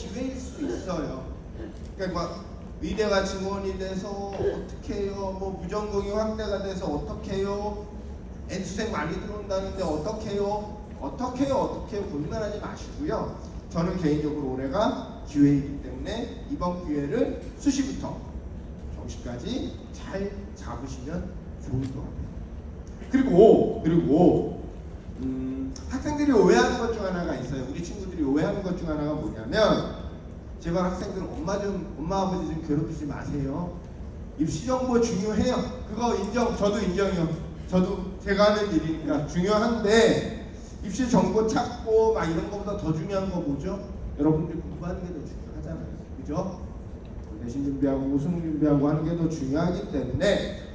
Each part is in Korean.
기회일 수 있어요. 그러니까 막 의대가 증원이 돼서 어떻게 해요? 뭐 부전공이 확대가 돼서 어떻게 해요? N수생 많이 들어온다는데 어떻게 해요? 어떻게 해요? 고민하지 마시고요. 저는 개인적으로 올해가 기회이기 때문에 이번 기회를 수시부터 정시까지 잘 잡으시면 좋을 것 같아요. 그리고 학생들이 오해하는 것 중 하나가 있어요. 우리 친구들이 오해하는 것 중 하나가 뭐냐면, 제발 학생들은 엄마 아버지 좀 괴롭히지 마세요. 입시 정보 중요해요. 그거 저도 인정해요. 저도 제가 하는 일이니까 중요한데, 입시 정보 찾고 막 이런 것보다 더 중요한 거 뭐죠? 여러분들이 공부하는 게 더 중요하잖아요. 그죠? 내신 준비하고 수능 준비하고 하는 게 더 중요하기 때문에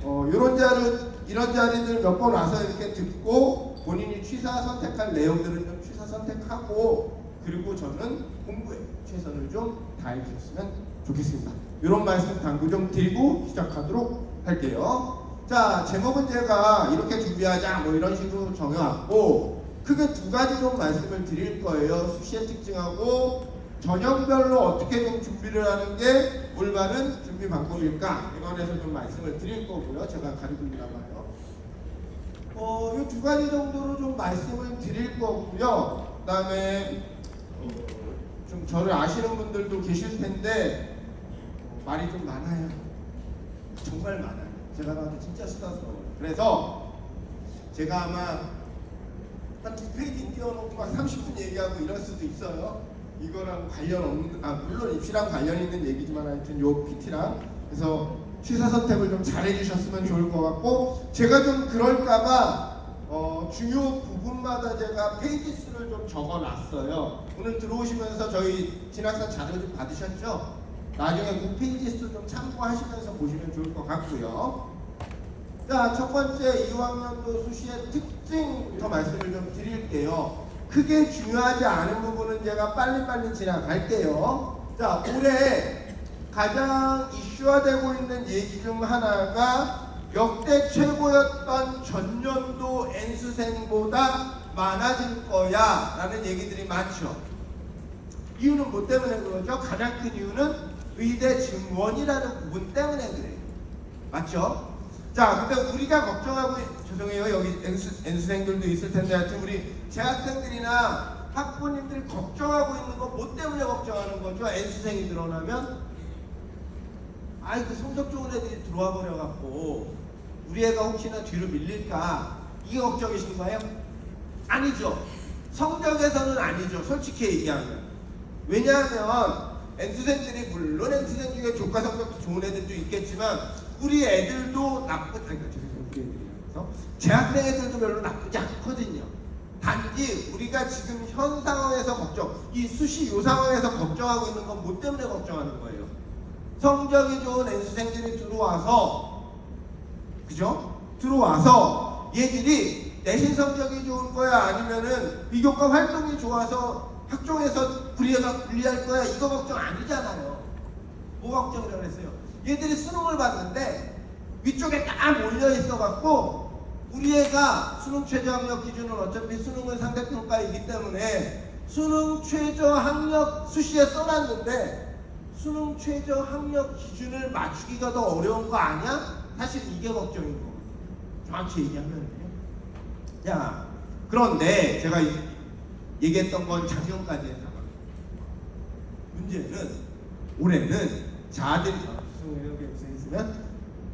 이런 자리들 몇 번 와서 이렇게 듣고 본인이 취사 선택할 내용들은 좀 취사 선택하고, 그리고 저는 공부에 최선을 좀 다해주셨으면 좋겠습니다. 이런 말씀 당부 좀 드리고 시작하도록 할게요. 자, 제목은 제가 이렇게 준비하자 뭐 이런 식으로 정해왔고, 크게 두 가지 좀 말씀을 드릴 거예요. 수시의 특징하고 전형별로 어떻게 좀 준비를 하는 게 올바른 준비 방법일까, 에 관해서 좀 말씀을 드릴 거고요. 제가 가리고 있나 봐요. 이 두 가지 정도로 좀 말씀을 드릴 거고요. 그 다음에 좀 저를 아시는 분들도 계실 텐데 말이 좀 많아요. 정말 많아요. 제가 봐도 진짜 수다스러워요. 그래서 제가 아마 한 2페이지 띄워놓고 막 30분 얘기하고 이럴 수도 있어요. 이거랑 관련 없는, 물론 입시랑 관련 있는 얘기지만 하여튼 요 PT랑. 그래서 취사 선택을 좀 잘해주셨으면 좋을 것 같고, 제가 좀 그럴까봐 중요 부분마다 제가 페이지 수를 좀 적어놨어요. 오늘 들어오시면서 저희 진학산 자료 좀 받으셨죠? 나중에 그 페이지 수 좀 참고하시면서 보시면 좋을 것 같고요. 자, 첫 번째 2학년도 수시의 특징부터 말씀을 좀 드릴게요. 크게 중요하지 않은 부분은 제가 빨리빨리 지나갈게요. 자, 올해 가장 이슈화되고 있는 얘기 중 하나가 역대 최고였던 전년도 N수생보다 많아질 거야 라는 얘기들이 많죠. 이유는 뭐 때문에 그러죠? 가장 큰 이유는 의대 증원이라는 부분 때문에 그래요. 맞죠? 자, 근데 우리가 걱정하고, 죄송해요, 여기 N수생들도 있을 텐데, 하여튼 우리 재학생들이나 학부모님들이 걱정하고 있는 거 뭐 때문에 걱정하는 거죠? N수생이 늘어나면 그 성적 좋은 애들이 들어와 버려갖고 우리 애가 혹시나 뒤로 밀릴까, 이게 걱정이신가요? 아니죠. 성적에서는 아니죠. 솔직히 얘기하면. 왜냐하면 N수생들이, 물론 N수생 중에 조과 성적도 좋은 애들도 있겠지만 우리 애들도 재학생 애들도 별로 나쁘지 않거든요. 단지 우리가 지금 현 상황에서 이 수시 요 상황에서 걱정하고 있는 건 뭐 때문에 걱정하는 거예요? 성적이 좋은 N수생들이 들어와서, 그죠? 들어와서 얘들이 내신 성적이 좋은 거야, 아니면은 비교과 활동이 좋아서 학종에서 우리 애가 불리할 거야, 이거 걱정 아니잖아요. 뭐 걱정이라고 했어요? 얘들이 수능을 봤는데 위쪽에 딱 몰려 있어갖고, 우리 애가 수능 최저 학력 기준은 어차피 수능은 상대평가이기 때문에 수능 최저 학력 수시에 써놨는데 수능 최저 학력 기준을 맞추기가 더 어려운 거 아니야? 사실 이게 걱정인 거거든요. 정확히 얘기하면요. 자, 그런데 제가 얘기했던 건 작년까지 해서 문제는 올해는 자들이 여기 있으면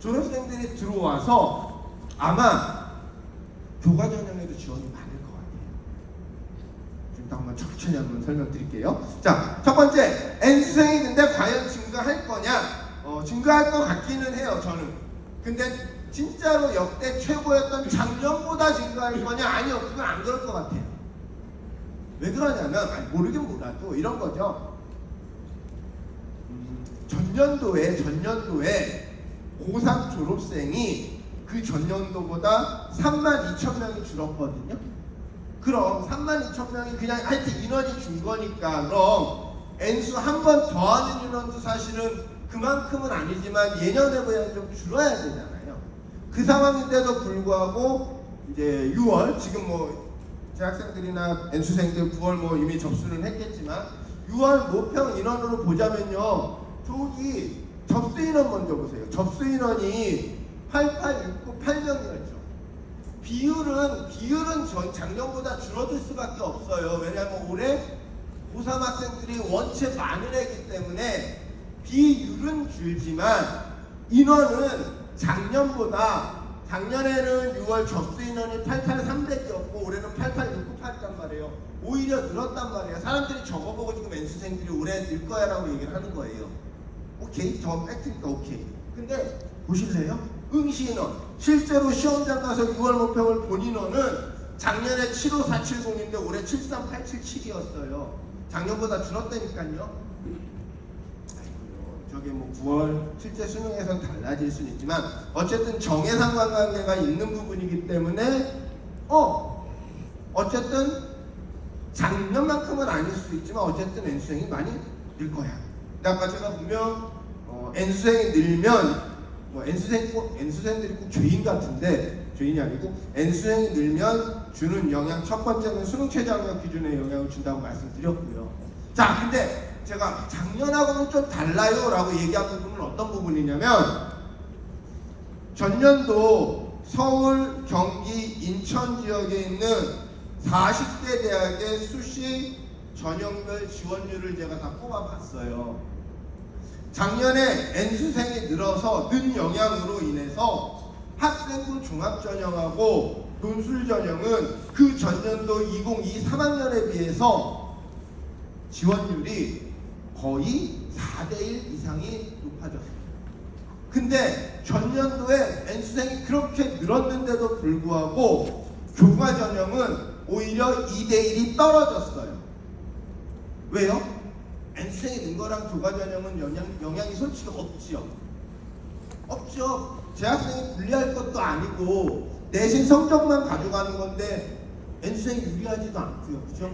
졸업생들이 들어와서 아마 교과 전형에도 지원이 많을 것 같아요. 지금 한번 천천히 한번 설명드릴게요. 자, 첫 번째, N수생이 근데 과연 증가할 거냐? 증가할 것 같기는 해요, 저는. 근데 진짜로 역대 최고였던 작년보다 증가할 거냐? 아니요, 그건 안 그럴 것 같아요. 왜 그러냐면, 모르긴 몰라도 이런 거죠. 전년도에 고3 졸업생이 그 전년도보다 32,000명이 줄었거든요. 그럼 32,000명이 그냥 하여튼 인원이 준 거니까, 그럼 N수 한 번 더하는 인원도 사실은 그만큼은 아니지만 예년에 비해 좀 줄어야 되잖아요. 그 상황인데도 불구하고 이제 6월, 지금 뭐 재학생들이나 N수생들 9월 뭐 이미 접수는 했겠지만 6월 모평 인원으로 보자면요. 저기 접수 인원 먼저 보세요. 접수 인원이 8869 8명이었죠. 비율은 작년보다 줄어들 수밖에 없어요. 왜냐하면 올해 고3 학생들이 원체 많은 애기 때문에 비율은 줄지만 인원은 작년에는 6월 접수 인원이 88300이었고 올해는 88698이란 말이에요. 오히려 늘었단 말이에요. 사람들이 저거 보고 지금 N수생들이 올해 늘 거야 라고 얘기를 하는 거예요. 오케이, 저 팩트니까 오케이. 근데 보실래요? 응시 인원, 실제로 시험장 가서 6월 모평을 본 인원은 작년에 75470인데 올해 73877이었어요. 작년보다 줄었다니까요. 저게 뭐 9월 실제 수능에선 달라질 수는 있지만 어쨌든 정해상 관관계가 있는 부분이기 때문에 어쨌든 작년만큼은 아닐 수 있지만 어쨌든 N수생이 많이 늘 거야. 근데 아까 제가 보면 N수생이 늘면 뭐 N수생들이 꼭 죄인 같은데 죄인이 아니고 N수생이 늘면 주는 영향, 첫 번째는 수능 최저학력 기준에 영향을 준다고 말씀드렸고요. 자, 근데 제가 작년하고는 좀 달라요 라고 얘기한 부분은 어떤 부분이냐면 전년도 서울, 경기, 인천 지역에 있는 40대 대학의 수시 전형별 지원율을 제가 다 뽑아봤어요. 작년에 N수생이 늘어서 는 영향으로 인해서 학생부 종합전형하고 논술전형은 그 전년도 2023 3학년에 비해서 지원율이 거의 4대1 이상이 높아졌어요. 근데 전년도에 N수생이 그렇게 늘었는데도 불구하고 교과전형은 오히려 2대1이 떨어졌어요. 왜요? N수생이 는 거랑 교과전형은 영향이 솔직히 없죠. 재학생이 불리할 것도 아니고 내신 성적만 가져가는 건데 N수생이 유리하지도 않고요. 그죠?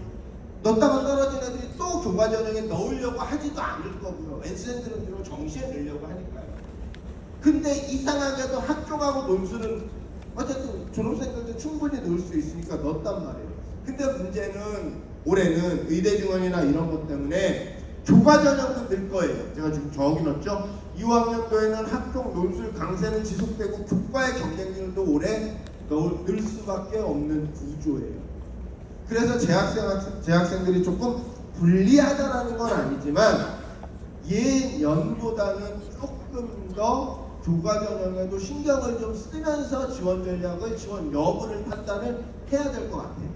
넣다가 떨어진 애들이 또 교과전형에 넣으려고 하지도 않을 거고요. N수생들은 주로 정시에 넣으려고 하니까요. 근데 이상하게도 학종하고 논술은 어쨌든 졸업생들도 충분히 넣을 수 있으니까 넣었단 말이에요. 근데 문제는 올해는 의대 증원이나 이런 것 때문에 교과전형도 늘 거예요. 제가 지금 저기 넣었죠? 2학년도에는 학종 논술 강세는 지속되고 교과의 경쟁률도 올해 늘 수밖에 없는 구조예요. 그래서 재학생들이 조금 불리하다라는 건 아니지만 예년보다는 조금 더 교과전형에도 신경을 좀 쓰면서 지원 전략을, 지원 여부를 판단을 해야 될 것 같아요.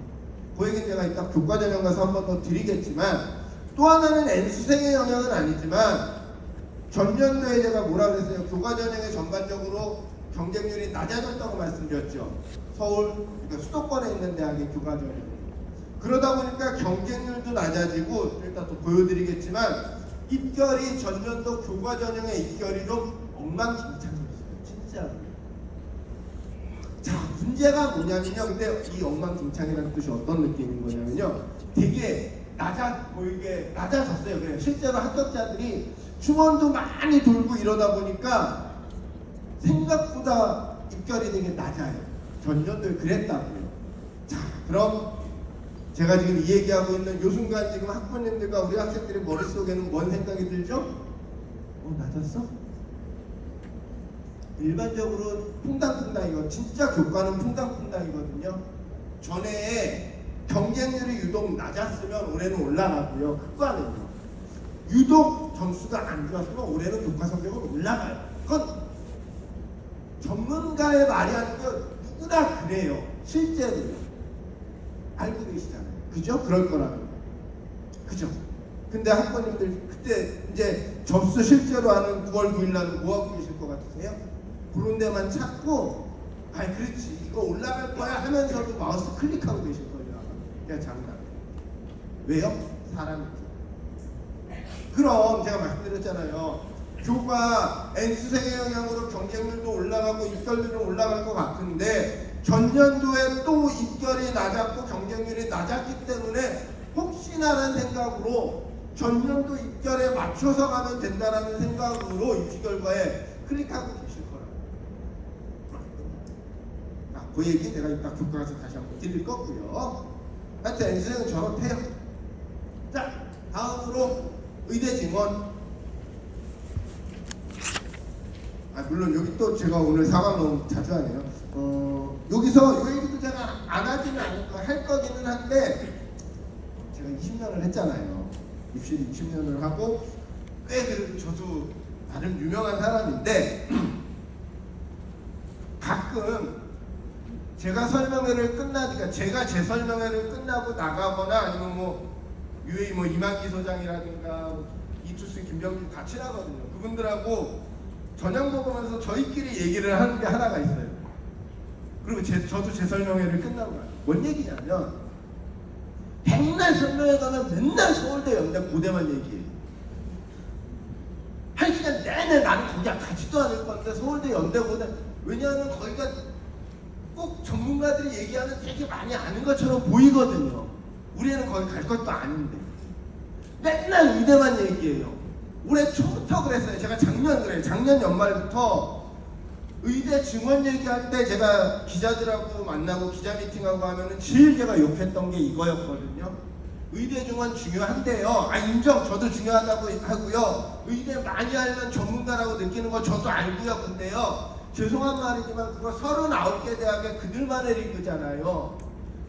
그 얘기는 제가 이따 교과전형 가서 한 번 더 드리겠지만 또 하나는 N수생의 영향은 아니지만 전년도에 제가 뭐라 그랬어요? 교과전형에 전반적으로 경쟁률이 낮아졌다고 말씀드렸죠. 서울, 그러니까 수도권에 있는 대학의 교과전형. 그러다 보니까 경쟁률도 낮아지고 일단 또 보여드리겠지만 입결이 전년도 교과전형의 입결이 좀 엉망진창이었어요. 진짜로. 자, 문제가 뭐냐면요. 근데 이 엉망진창이라는 뜻이 어떤 느낌인 거냐면요. 되게 낮아졌어요. 그래요. 실제로 합격자들이 충원도 많이 돌고 이러다 보니까 생각보다 입결이 되게 낮아요. 전년도에 그랬다고요. 자, 그럼 제가 지금 이 얘기하고 있는 요 순간 지금 학부모님들과 우리 학생들의 머릿속에는 뭔 생각이 들죠? 낮았어? 일반적으로 퐁당퐁당이고 진짜 교과는 퐁당퐁당이거든요. 전에 경쟁률이 유독 낮았으면 올해는 올라가고요. 학과는요. 유독 점수가 안 좋았으면 올해는 교과 성적은 올라가요. 그건 전문가의 말이 아니고 누구나 그래요. 실제로요. 알고 계시잖아요. 그죠? 그럴 거라면. 그죠? 근데 학부모님들 그때 이제 접수 실제로 하는 9월 9일 날은 뭐 하고 계실 것 같으세요? 그런 데만 찾고 그렇지 이거 올라갈 거야 하면서도 마우스 클릭하고 계실 거예요. 그냥 장난. 왜요? 사람이죠. 그럼 제가 말씀드렸잖아요. 교과 N수생의 영향으로 경쟁률도 올라가고 입결률은 올라갈 것 같은데 전년도에 또 입결이 낮았고 경쟁률이 낮았기 때문에 혹시나라는 생각으로 전년도 입결에 맞춰서 가면 된다라는 생각으로 입시 결과에 클릭하고 계실 거라고. 그 얘기 내가 이따 교과서 다시 한번 드릴 거고요. 하여튼 N수생은 저렇대요. 자, 다음으로 의대 증원. 물론 여기 또 제가 오늘 사과 너무 자주 하네요. 여기서 이 얘기도 제가 안 하지는 않을 거, 할 거기는 한데, 제가 20년을 했잖아요. 입시를 20년을 하고 꽤 그래도 저도 나름 유명한 사람인데 가끔 제가 설명회를 끝나니까 제가 제 설명회를 끝나고 나가거나 아니면 뭐 UA 뭐 이만기 소장이라든가 이투스 김병준 같이 나거든요. 그분들하고 저녁 먹으면서 저희끼리 얘기를 하는 게 하나가 있어요. 그리고 저도 제 설명회를 끝나고 나요. 뭔 얘기냐면 백날 설명회 가면 맨날 서울대 연대 고대만 얘기해요. 한 시간 내내 나는 거기 가지도 않을 건데 서울대 연대 고대. 왜냐하면 거기가 꼭 전문가들이 얘기하는 되게 많이 아는 것처럼 보이거든요. 우리는 거기 갈 것도 아닌데 맨날 의대만 얘기해요. 올해 초부터 그랬어요. 제가 작년 연말부터 의대 증원 얘기할 때 제가 기자들하고 만나고 기자 미팅하고 하면은 제일 제가 욕했던 게 이거였거든요. 의대 증원 중요한데요. 인정. 저도 중요하다고 하고요. 의대 많이 알면 전문가라고 느끼는 거 저도 알고요. 근데요. 죄송한 말이지만 그거 39개 대학의 그들만의 리그잖아요.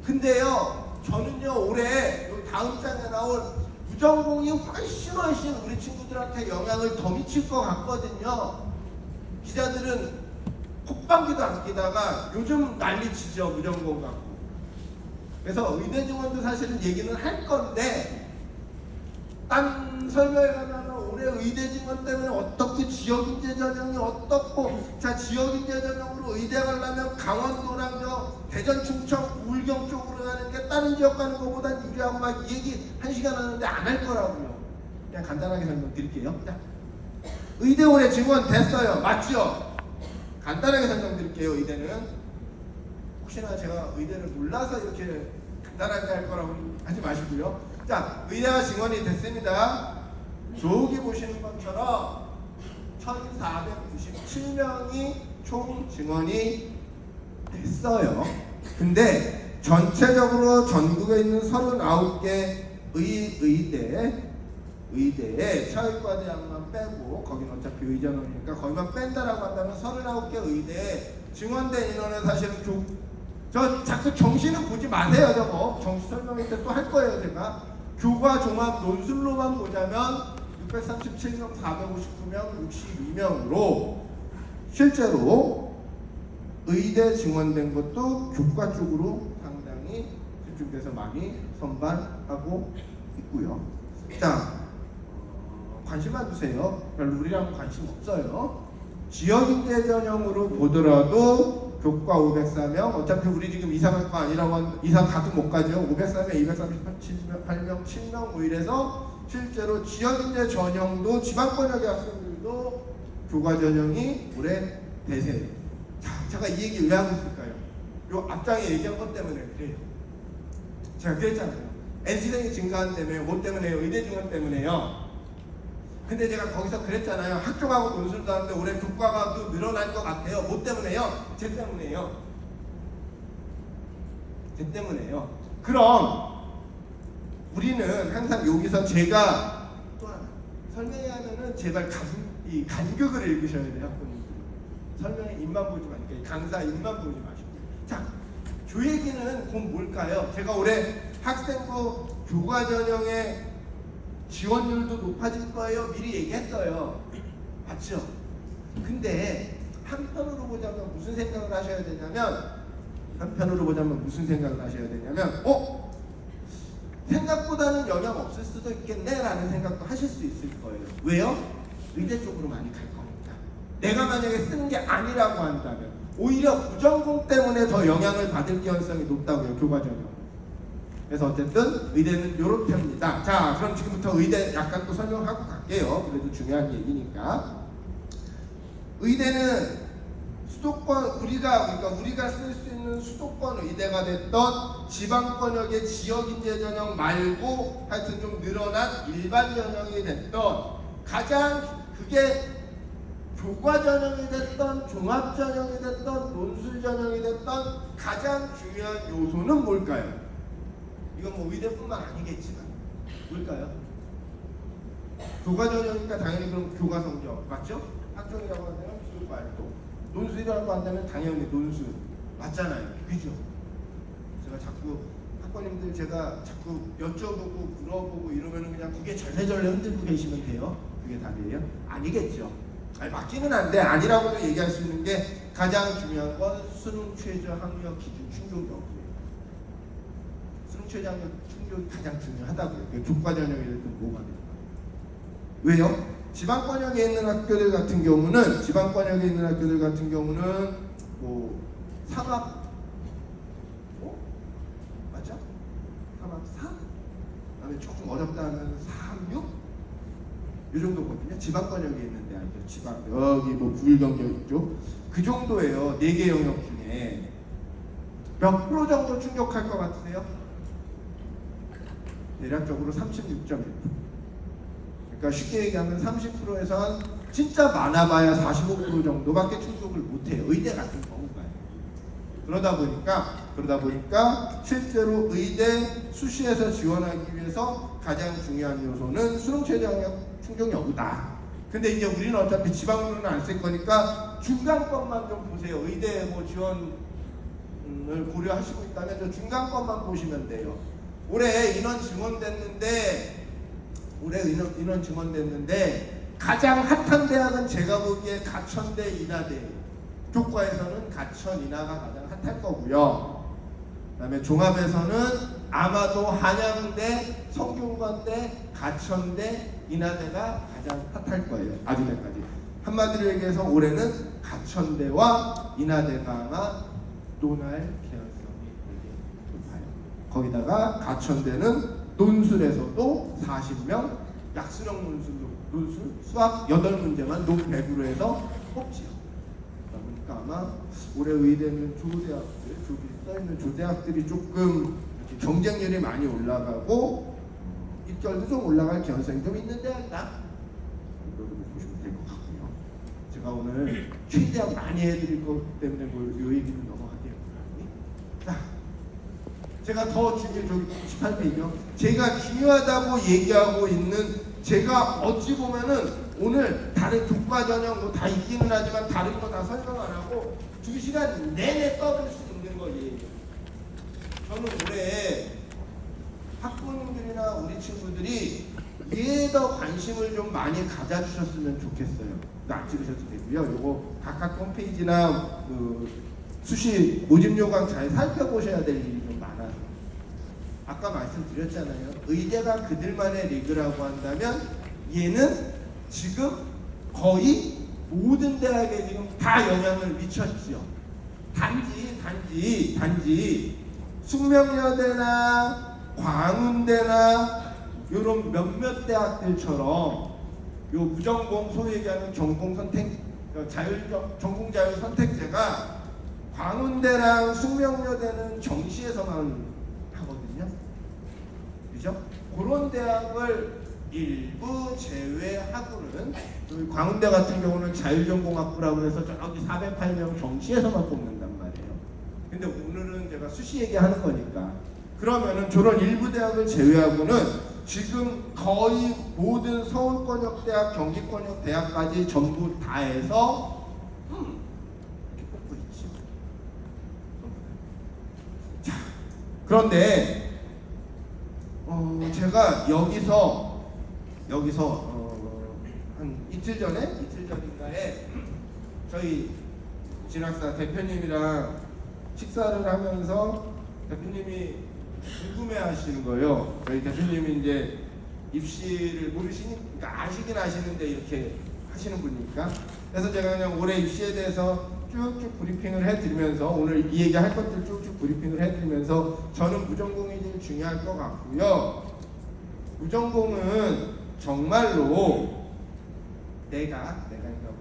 근데요. 저는요. 올해 다음 장에 나올 무전공이 훨씬 우리 친구들한테 영향을 더 미칠 것 같거든요. 기자들은 콧방귀도 안 끼다가 요즘 난리치죠. 무전공 갖고. 그래서 의대 증원도 사실은 얘기는 할 건데 딴 설명회 가면 올해 의대 증원 때문에 어떻고 지역인재 전형이 어떻고 자 지역인재 전형으로 의대 가려면 강원도랑 저 대전 충청 울경 쪽으로 가는 게 다른 지역 가는 것보다 유리하고 막 이 얘기 1시간 하는데 안 할 거라고요. 그냥 간단하게 설명드릴게요. 자, 의대 올해 증원 됐어요. 맞죠? 간단하게 설명드릴게요. 의대는 혹시나 제가 의대를 몰라서 이렇게 간단하게 할 거라고 하지 마시고요. 자, 의대가 증원이 됐습니다. 저기 보시는 것처럼 1497명이 총 증원이 됐어요. 근데 전체적으로 전국에 있는 39개 의대에 차의과 대학만 빼고 거기는 어차피 의전원이니까 거기만 뺀다라고 한다면 39개 의대에 증원된 인원은 사실은 저 자꾸 정시는 보지 마세요. 저거 정시 설명회 때 또 할 거예요. 제가 교과 종합 논술로만 보자면 637명 459명 62명으로 실제로 의대 증원된 것도 교과 쪽으로 상당히 집중돼서 많이 선발하고 있고요. 자, 관심만 두세요. 별로 우리랑 관심 없어요. 지역인재 전형으로 보더라도 교과 504명, 어차피 우리 지금 이사학과 아니라고 이사 가도 못 가죠. 504명, 238명, 7명 뭐 이래서 실제로 지역인재 전형도 지방권역의 학생들도 교과 전형이 올해 대세예요. 자, 제가 이 얘기 왜 하고 있을까요? 요 앞장에 얘기한 것 때문에 그래요. 제가 그랬잖아요. N시생이 증가한다며요. 뭐 때문에요? 의대 증원 때문에요. 근데 제가 거기서 그랬잖아요. 학종하고 논술도 하는데 올해 교과가 늘어날 것 같아요. 뭐 때문에요? 쟤 때문에요. 쟤 때문에요. 그럼 우리는 항상 여기서 제가 또 하나 설명하면은 제발 간격을 읽으셔야 돼요. 학부모님들. 설명에 입만 보지 마니까 강사 입만 보지 마시고. 자, 조 얘기는 곧 뭘까요? 제가 올해 학생부 교과 전형의 지원율도 높아질 거예요. 미리 얘기했어요. 맞죠? 근데 한편으로 보자면 무슨 생각을 하셔야 되냐면 생각보다는 영향 없을 수도 있겠네 라는 생각도 하실 수 있을 거예요. 왜요? 의대 쪽으로 많이 갈 거니까. 내가 만약에 쓰는 게 아니라고 한다면 오히려 부전공 때문에 더 영향을 받을 가능성이 높다고요. 교과 전형. 그래서 어쨌든 의대는 이런 편입니다. 자, 그럼 지금부터 의대 약간 또 설명하고 갈게요. 그래도 중요한 얘기니까. 의대는 수도권 우리가 쓸 수 있는 수도권 의대가 됐던 지방권역의 지역인재 전형 말고 하여튼 좀 늘어난 일반 전형이 됐던 가장 그게 교과 전형이 됐던 종합 전형이 됐던 논술 전형이 됐던 가장 중요한 요소는 뭘까요? 이건 뭐 의대뿐만 아니겠지만 뭘까요? 교과 전형이니까 당연히 그럼 교과 성적 맞죠? 학종이라고 한다면 기록 활동, 논술이라고 한다면 당연히 논술 맞잖아요. 그죠? 제가 자꾸 학부모님들 제가 자꾸 여쭤보고 물어보고 이러면은 그냥 그게 절레절레 흔들고 계시면 돼요. 그게 답이에요? 아니겠죠. 아니, 맞기는 한데 아니라고도 얘기할 수 있는 게 가장 중요한 건 수능 최저 학력 기준 충족이었고요. 수능 최저 학력 충족이 가장 중요하다고요. 교과 전형이 됐든 뭐가 됐든. 왜요? 지방권역에 있는 학교들 같은 경우는 뭐 삼합 맞죠? 삼합4? 그다음에 조금 어렵다 하면 4학육? 이 정도거든요. 지방권역에 있는 대학교, 지방 여기 뭐 부울경력 있죠. 그 정도예요. 4개 영역 중에 몇 프로 정도 충족할 것 같으세요? 대략적으로 36.1%. 그러니까 쉽게 얘기하면 30%에서 한 진짜 많아봐야 45% 정도밖에 충족을 못해요. 의대 같은 경우가요. 그러다 보니까 실제로 의대 수시에서 지원하기 위해서 가장 중요한 요소는 수능 최저 학력 충족 여부다. 근데 이제 우리는 어차피 지방으로는 안 쓸 거니까 중간권만 좀 보세요. 의대 뭐 지원을 고려하시고 있다면 저 중간권만 보시면 돼요. 올해 인원 증원됐는데 가장 핫한 대학은 제가 보기에 가천대, 인하대. 교과에서는 가천, 인하가 가장 핫할 거고요. 그다음에 종합에서는 아마도 한양대, 성균관대, 가천대, 인하대가 가장 핫할 거예요. 아주대까지. 한마디로 얘기해서 올해는 가천대와 인하대가 아마 논할 개연성이 되게 높아요. 거기다가 가천대는 논술에서도 40명, 약수령 논술 수학 8문제만 논 100으로 해서 뽑지요. 그러니까 아마 올해 의대는 조대학들, 저기 써있는 조대학들이 조금 경쟁률이 많이 올라가고 입결도 좀 올라갈 개연성이 좀 있는 대학이다. 이렇게 보시면 될 것 같고요. 제가 오늘 최대한 많이 해드릴 것 때문에 요 얘기는 넘어갈게요. 자, 제가 더 중요한 저기 18페이지요. 제가 중요하다고 얘기하고 있는 제가 어찌 보면은 오늘 다른 교과 전형 뭐 다 있기는 하지만 다른 거 다 설명 안 하고 2시간 내내 떠들 수 있는 거예요. 저는 올해 학부모님들이나 우리 친구들이 이에 더 관심을 좀 많이 가져주셨으면 좋겠어요. 안 찍으셔도 되고요. 요거 각각 홈페이지나 그 수시 모집 요강 잘 살펴보셔야 될 일이 좀 많아서. 아까 말씀드렸잖아요. 의대가 그들만의 리그라고 한다면 얘는 지금 거의 모든 대학에 지금 다 영향을 미쳤죠. 단지 숙명여대나 광운대나 이런 몇몇 대학들처럼 요 무전공 소위 얘기하는 전공 선택 전공 자율 선택제가 광운대랑 숙명여대는 정시에서만 하거든요. 그죠? 그런 대학을 일부 제외하고는 광운대 같은 경우는 자율전공학부라고 해서 저기 408명 정시에서만 뽑는단 말이에요. 근데 오늘은 제가 수시 얘기하는 거니까 그러면은 저런 일부 대학을 제외하고는 지금 거의 모든 서울권역대학, 경기권역 대학까지 전부 다 해서 이렇게 뽑고 있죠. 자, 그런데 제가 여기서 한 이틀 전인가에 저희 진학사 대표님이랑 식사를 하면서 대표님이 궁금해하시는 거예요. 저희 대표님이 이제 입시를 그러니까 아시긴 아시는데 이렇게 하시는 분이니까. 그래서 제가 그냥 올해 입시에 대해서 쭉쭉 브리핑을 해드리면서 오늘 이 얘기할 것들 쭉쭉 브리핑을 해드리면서 저는 무전공이 제일 중요할 것 같고요. 무전공은 정말로 내가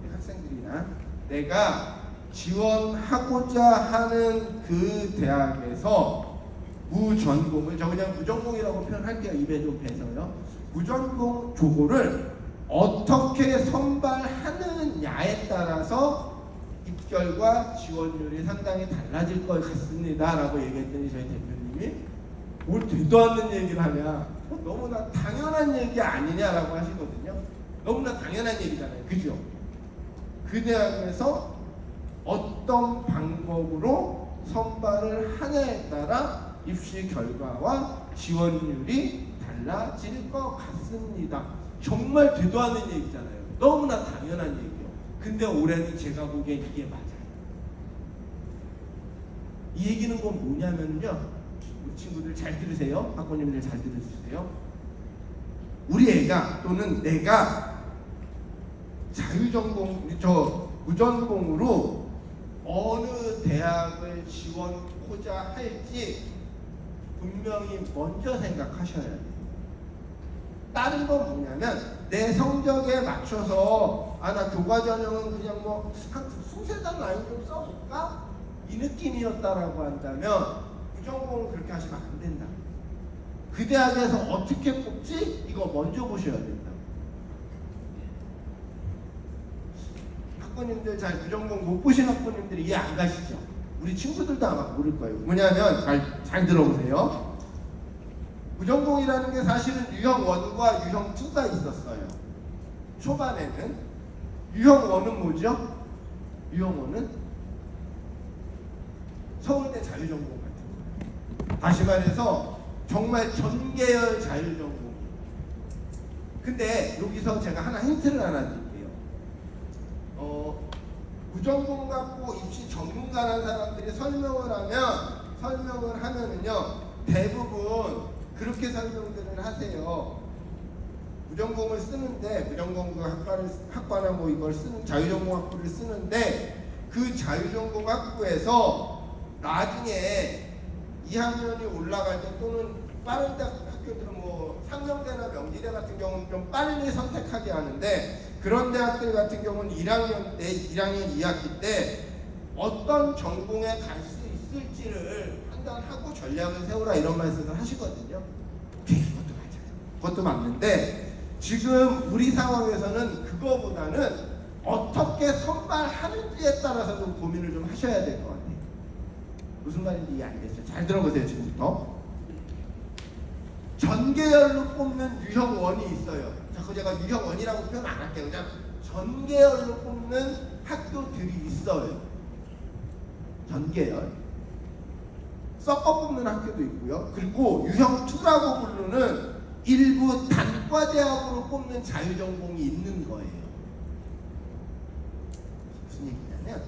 우리 학생들이나 내가 지원하고자 하는 그 대학에서 무전공을 저 그냥 무전공이라고 표현할게요. 입에 좀 배서요. 무전공 조고를 어떻게 선발하느냐에 따라서 입결과 지원율이 상당히 달라질 것 같습니다 라고 얘기했더니 저희 대표님이 뭘 되도 않는 얘기를 하냐, 너무나 당연한 얘기 아니냐라고 하시거든요. 너무나 당연한 얘기잖아요, 그죠? 그 대학에서 어떤 방법으로 선발을 하냐에 따라 입시 결과와 지원율이 달라질 것 같습니다. 정말 되도 않는 얘기잖아요. 너무나 당연한 얘기요. 근데 올해는 제가 보기엔 이게 맞아요. 이 얘기는 건 뭐냐면요, 우리 친구들 잘 들으세요. 학부모님들 잘 들으세요. 우리 애가 또는 내가 자유전공, 무전공으로 어느 대학을 지원하고자 할지 분명히 먼저 생각하셔야 돼요. 다른 건 뭐냐면 내 성적에 맞춰서 나 교과 전형은 그냥 뭐 한 수세단 라인 좀 써볼까? 이 느낌이었다라고 한다면 무전공을 그렇게 하시면 안 된다. 그 대학에서 어떻게 뽑지? 이거 먼저 보셔야 된다. 학부모님들 잘 무전공 못 보신 학부모님들이 이해 안 가시죠? 우리 친구들도 아마 모를 거예요. 뭐냐면 잘 들어보세요. 무전공이라는 게 사실은 유형 1과 유형 2가 있었어요. 초반에는 유형 1은 뭐죠? 유형 1은 서울대 자유전공 같은 거예요. 다시 말해서 정말 전계열 자유전공. 근데 여기서 제가 힌트를 하나 드릴게요. 무전공 갖고 입시 전문가라는 사람들이 설명을 하면은요, 대부분 그렇게 설명들을 하세요. 무전공을 쓰는데, 무전공 학과나 뭐 이걸 쓰는 자유전공학부를 쓰는데, 그 자유전공학부에서 나중에 2학년이 올라갈 때 또는 빠른 학교들은 뭐 상명대나 명지대 같은 경우는 좀 빨리 선택하게 하는데, 그런 대학들 같은 경우는 1학년 2학기 때 어떤 전공에 갈 수 있을지를 판단하고 전략을 세우라 이런 말씀을 하시거든요. 그것도 맞아요. 그것도 맞는데 지금 우리 상황에서는 그거보다는 어떻게 선발하는지에 따라서 좀 고민을 좀 하셔야 될 것 같아요. 무슨 말인지 이해 안 됐어요? 잘 들어보세요. 지금부터 전계열로 뽑는 유형 1이 있어요. 자꾸 제가 유형 1이라고 표현 안 할게요. 그냥 전계열로 뽑는 학교들이 있어요. 전계열. 섞어 뽑는 학교도 있고요. 그리고 유형 2라고 부르는 일부 단과대학으로 뽑는 자유전공이 있는 거예요. 무슨 얘기냐면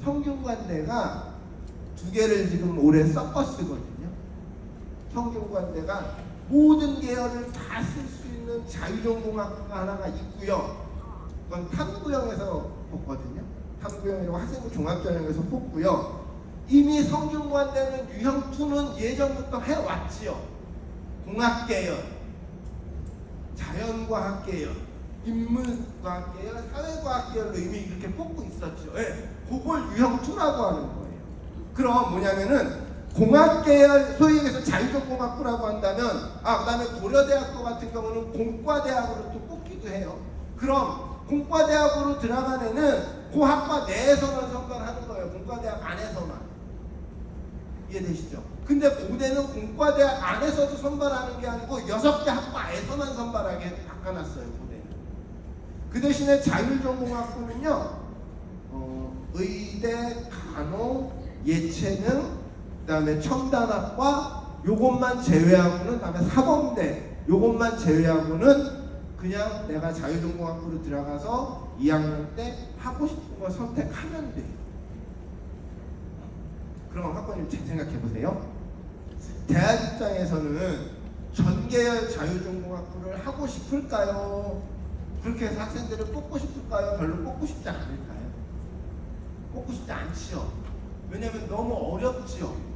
성균관대가 두 개를 지금 올해 섞어 쓰거든요. 성균관대가 모든 계열을 다 쓸 수 있는 자유전공학과가 하나가 있고요. 그건 탐구형에서 뽑거든요. 탐구형이라고 학생부 종합전형에서 뽑고요. 이미 성균관대는 유형 2는 예전부터 해왔지요. 공학계열, 자연과학계열, 인문과학계열, 사회과학계열로 이미 이렇게 뽑고 있었죠. 예, 그걸 유형 2라고 하는 거예요. 그럼 뭐냐면은 공학계열, 소위 얘기해서 자유전공학부라고 한다면 그 다음에 고려대학교 같은 경우는 공과대학으로 또 뽑기도 해요. 그럼 공과대학으로 들어간 애는 그 학과 내에서만 선발하는 거예요. 공과대학 안에서만. 이해되시죠? 근데 고대는 공과대학 안에서도 선발하는 게 아니고 6개 학과에서만 선발하게 바꿔놨어요. 고대는. 그 대신에 자율전공학부는요, 의대, 간호, 예체능, 그 다음에 첨단학과 요것만 제외하고는, 그 다음에 사범대 요것만 제외하고는 그냥 내가 자유전공학부로 들어가서 2학년 때 하고 싶은 거 선택하면 돼요. 그럼 학부모님 잘 생각해보세요. 대학 입장에서는 전계열 자유전공학부를 하고 싶을까요? 그렇게 해서 학생들을 뽑고 싶을까요? 별로 뽑고 싶지 않을까요? 뽑고 싶지 않지요. 왜냐면 너무 어렵지요.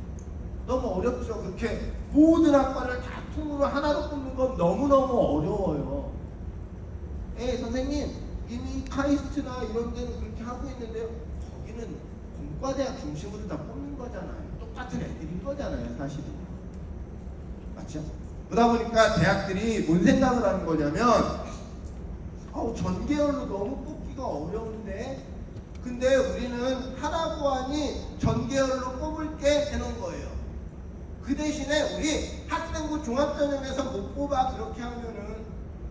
너무 어렵죠. 그렇게 모든 학과를 다 통으로 하나로 뽑는 건 너무너무 어려워요. 선생님 이미 카이스트나 이런 데는 그렇게 하고 있는데요. 거기는 공과대학 중심으로 다 뽑는 거잖아요. 똑같은 애들인 거잖아요. 사실은. 맞죠? 그러다 보니까 대학들이 뭔 생각을 하는 거냐면 전계열로 너무 뽑기가 어려운데 근데 우리는 하라고 하니 전계열로 뽑을게 해놓은 거예요. 그 대신에 우리 학생부 종합전형에서 못 뽑아 그렇게 하면은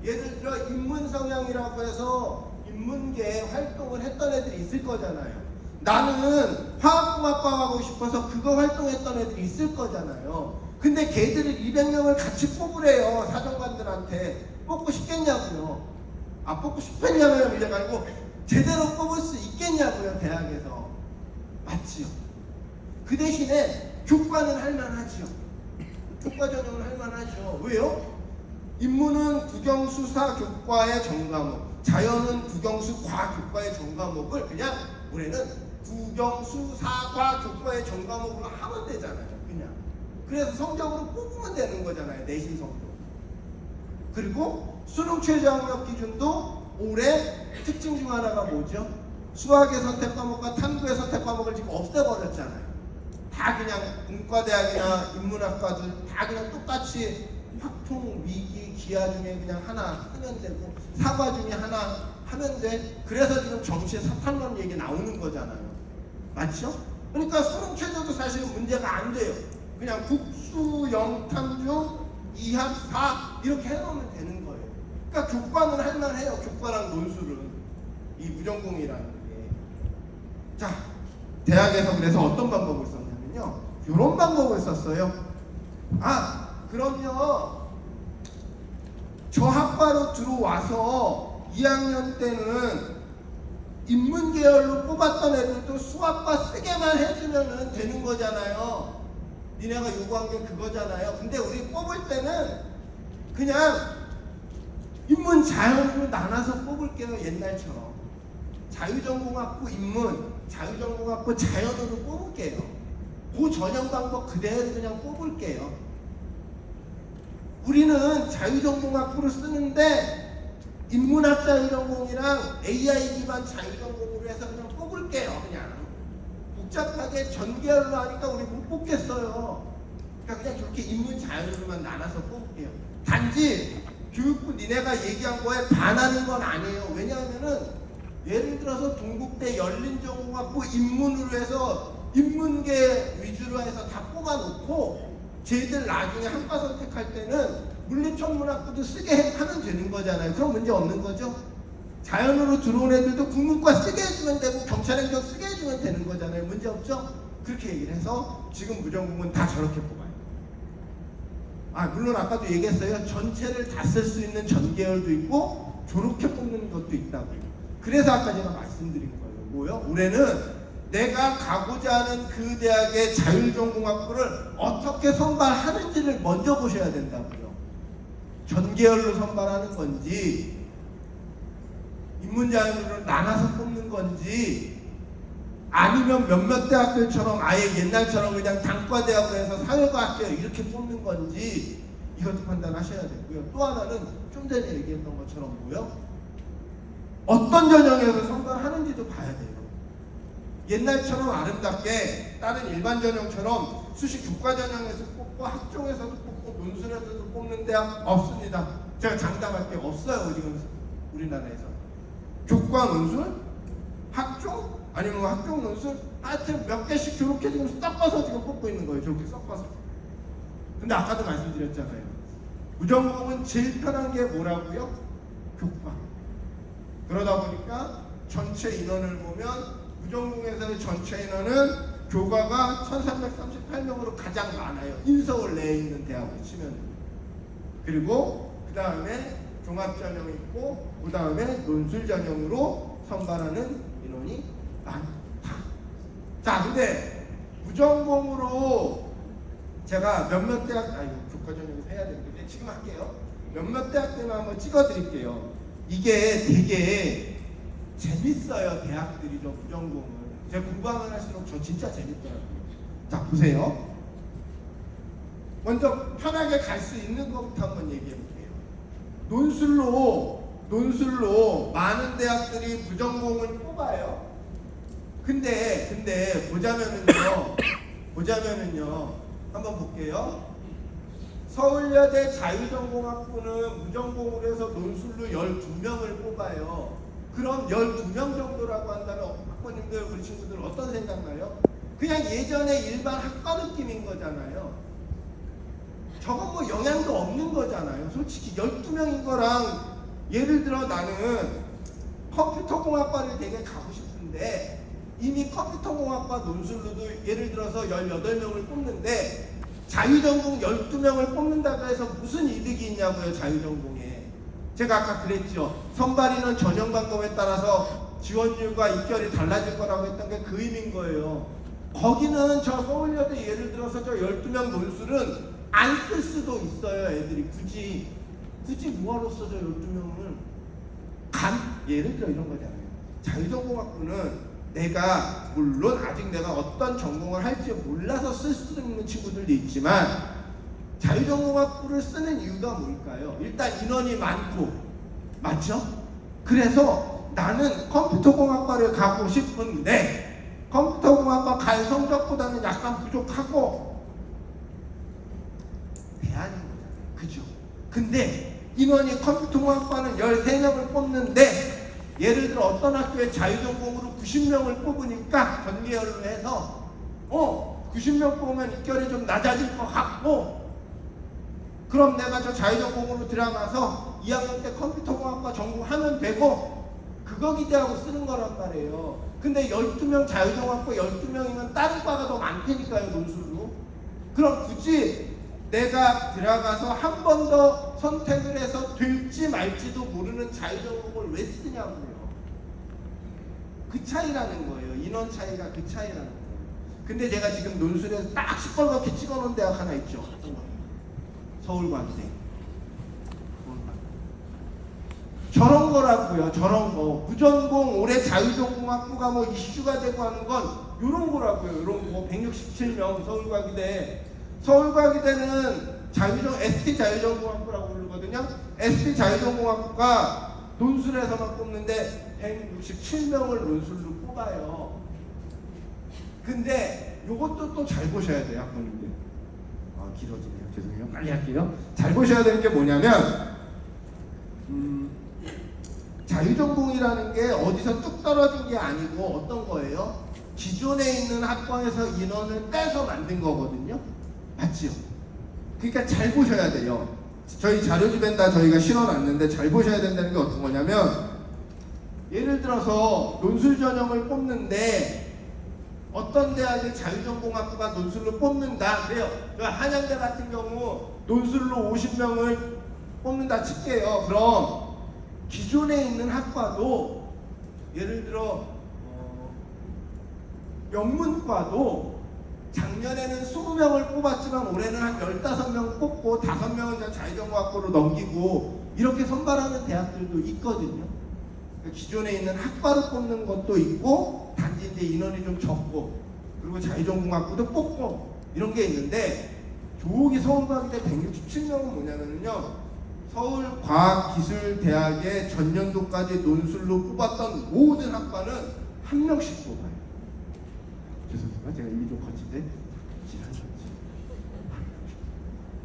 예를 들어 인문성향이라고 해서 인문계 활동을 했던 애들이 있을 거잖아요. 나는 화학공학과 가고 싶어서 그거 활동했던 애들이 있을 거잖아요. 근데 걔들을 200명을 같이 뽑으래요. 사정관들한테. 뽑고 싶겠냐고요. 뽑고 싶겠냐고요. 이제 말고 제대로 뽑을 수 있겠냐고요. 대학에서. 맞지요. 그 대신에 교과는 할만하지요. 교과 전형은 할만하죠. 왜요? 인문은 국영수사 교과의 전과목, 자연은 국영수과 교과의 전과목을 그냥 우리는 국영수사과 교과의 전과목으로 하면 되잖아요. 그냥. 그래서 성적으로 뽑으면 되는 거잖아요. 내신 성적. 그리고 수능 최저학력 기준도 올해 특징 중 하나가 뭐죠? 수학의 선택 과목과 탐구의 선택 과목을 지금 없애버렸잖아요. 다 그냥 문과대학이나 인문학과들 다 그냥 똑같이 확통, 위기, 기하 중에 그냥 하나 하면 되고 사과 중에 하나 하면 돼. 그래서 지금 정시에 사탐론 얘기 나오는 거잖아요. 맞죠? 그러니까 수능 최저도 사실은 문제가 안 돼요. 그냥 국수, 영탐중, 이합, 사 이렇게 해놓으면 되는 거예요. 그러니까 교과는 할만해요. 교과랑 논술은 이 무전공이라는 게. 자, 대학에서 그래서 어떤 방법을 썼냐면요. 이런 방법을 썼어요. 그럼요. 저 학과로 들어와서 2학년 때는 인문계열로 뽑았던 애들도 수학과 쓰게만 해주면 되는 거잖아요. 니네가 요구한 게 그거잖아요. 근데 우리 뽑을 때는 그냥 인문 자연으로 나눠서 뽑을게요. 옛날처럼 자유전공학부 인문, 자유전공학부 자연으로 뽑을게요. 그 전형 방법 그대로 그냥 뽑을게요. 우리는 자유전공학부를 쓰는데 인문학 자유전공이랑 AI 기반 자유전공으로 해서 그냥 뽑을게요. 그냥 복잡하게 전계열로 하니까 우리 못 뽑겠어요. 그러니까 그냥 저렇게 인문 자연으로만 나눠서 뽑을게요. 단지 교육부 니네가 얘기한 거에 반하는 건 아니에요. 왜냐하면은 예를 들어서 동국대 열린전공학부 인문으로 해서 인문계 위주로 해서 다 뽑아놓고 쟤들 나중에 한과 선택할 때는 물리천문학부도 쓰게 하면 되는 거잖아요. 그럼 문제 없는 거죠. 자연으로 들어온 애들도 국문과 쓰게 해주면 되고 경찰행정 쓰게 해주면 되는 거잖아요. 문제 없죠. 그렇게 얘기를 해서 지금 무전공은 다 저렇게 뽑아요. 물론 아까도 얘기했어요. 전체를 다 쓸 수 있는 전계열도 있고 저렇게 뽑는 것도 있다고요. 그래서 아까 제가 말씀드린 거예요. 뭐요? 올해는 내가 가고자 하는 그 대학의 자율전공학부를 어떻게 선발하는지를 먼저 보셔야 된다고요. 전계열로 선발하는 건지 인문자연으로 나눠서 뽑는 건지 아니면 몇몇 대학들처럼 아예 옛날처럼 그냥 단과대학으로 해서 사회과학계 이렇게 뽑는 건지 이것도 판단하셔야 되고요. 또 하나는 좀 전에 얘기했던 것처럼 뭐요? 어떤 전형에서 선발하는지도 봐야 돼요. 옛날처럼 아름답게 다른 일반 전형처럼 수시 교과 전형에서 뽑고 학종에서도 뽑고 논술에서도 뽑는 대학 없습니다. 제가 장담할게 없어요. 지금 우리나라에서 교과 논술, 학종 아니면 학종 논술 하여튼 몇 개씩 저렇게 지금 섞어서 지금 뽑고 있는 거예요. 저렇게 섞어서. 근데 아까도 말씀드렸잖아요. 무전공은 제일 편한 게 뭐라고요? 교과. 그러다 보니까 전체 인원을 보면 무전공에서의 전체 인원은 교과가 1338명으로 가장 많아요. 인서울 내에 있는 대학을 치면. 그리고 그 다음에 종합전형이 있고 그 다음에 논술전형으로 선발하는 인원이 많다. 자, 근데 무전공으로 제가 몇몇 대학, 이거 교과전형에서 해야 되는데 지금 할게요. 몇몇 대학들만 한번 찍어드릴게요. 이게 되게 재밌어요. 대학들이 저 무전공은. 제가 공부하면 할수록 저 진짜 재밌더라고요. 자, 보세요. 먼저 편하게 갈 수 있는 것부터 한번 얘기해 볼게요. 논술로 많은 대학들이 무전공을 뽑아요. 근데 보자면은요 한번 볼게요. 서울여대 자유전공학부는 무전공으로 해서 논술로 12명을 뽑아요. 그럼 12명 정도라고 한다면 학부모님들 우리 친구들 어떤 생각나요? 그냥 예전에 일반 학과 느낌인 거잖아요. 저건 뭐 영향도 없는 거잖아요. 솔직히 12명인 거랑 예를 들어 나는 컴퓨터공학과를 되게 가고 싶은데 이미 컴퓨터공학과 논술로도 예를 들어서 18명을 뽑는데 자유전공 12명을 뽑는다고 해서 무슨 이득이 있냐고요. 자유전공에 제가 아까 그랬죠. 선발인원 전형 방법에 따라서 지원율과 입결이 달라질 거라고 했던 게 그 의미인 거예요. 거기는 저 서울여대 예를 들어서 저 12명 논술은 안 쓸 수도 있어요. 애들이 굳이 뭐하러 써 저 12명을 예를 들어 이런 거잖아요. 자유전공학부는 내가 물론 아직 내가 어떤 전공을 할지 몰라서 쓸 수 있는 친구들도 있지만 자유전공학부를 쓰는 이유가 뭘까요? 일단 인원이 많고 맞죠? 그래서 나는 컴퓨터공학과를 가고 싶은데 컴퓨터공학과 갈 성적보다는 약간 부족하고 대안인 거잖아요. 그죠? 근데 인원이 컴퓨터공학과는 13명을 뽑는데 예를 들어 어떤 학교에 자유전공으로 90명을 뽑으니까 전계열로 해서 90명 뽑으면 입결이 좀 낮아질 것 같고 그럼 내가 저 자유전공으로 들어가서 2학년 때 컴퓨터공학과 전공하면 되고 그거 기대하고 쓰는 거란 말이에요. 근데 12명 자유전공학과 12명이면 다른 과가 더 많다니까요. 논술로. 그럼 굳이 내가 들어가서 한 번 더 선택을 해서 될지 말지도 모르는 자유전공을 왜 쓰냐고요. 그 차이라는 거예요. 인원 차이가 그 차이라는 거예요. 근데 제가 지금 논술에서 딱 시뻘겋게 찍어놓은 대학 하나 있죠. 서울과대. 저런 거라고요. 저런 거. 부전공 올해 자유전공학부가 뭐 이슈가 되고 하는 건 요런 거라고요. 요런 거. 167명 서울과기대. 서울과기대는 ST 자유전공학부라고 부르거든요. ST 자유전공학부가 논술에서만 뽑는데 167명을 논술로 뽑아요. 근데 요것도 또 잘 보셔야 돼요, 학부모님들. 길어지네요. 죄송해요. 빨리 할게요. 잘 보셔야 되는 게 뭐냐면 자유전공이라는 게 어디서 뚝 떨어진 게 아니고 어떤 거예요? 기존에 있는 학과에서 인원을 빼서 만든 거거든요. 맞지요? 그러니까 잘 보셔야 돼요. 저희 자료집에다 저희가 실어놨는데 잘 보셔야 된다는 게 어떤 거냐면 예를 들어서 논술 전형을 뽑는데 어떤 대학의 자유전공학부가 논술로 뽑는다 그래요. 그러니까 한양대 같은 경우 논술로 50명을 뽑는다 칠게요. 그럼 기존에 있는 학과도 예를 들어 영문과도 작년에는 20명을 뽑았지만 올해는 한 15명 뽑고 5명은 자유전공학부로 넘기고 이렇게 선발하는 대학들도 있거든요. 그러니까 기존에 있는 학과를 뽑는 것도 있고 단지 이제 인원이 좀 적고 그리고 자유전공학부도 뽑고 이런 게 있는데 조기 서울과기대 167명은 뭐냐면요. 서울과학기술대학의 전년도까지 논술로 뽑았던 모든 학과는 한 명씩 뽑아요. 죄송합니다. 제가 입이 좀 거친데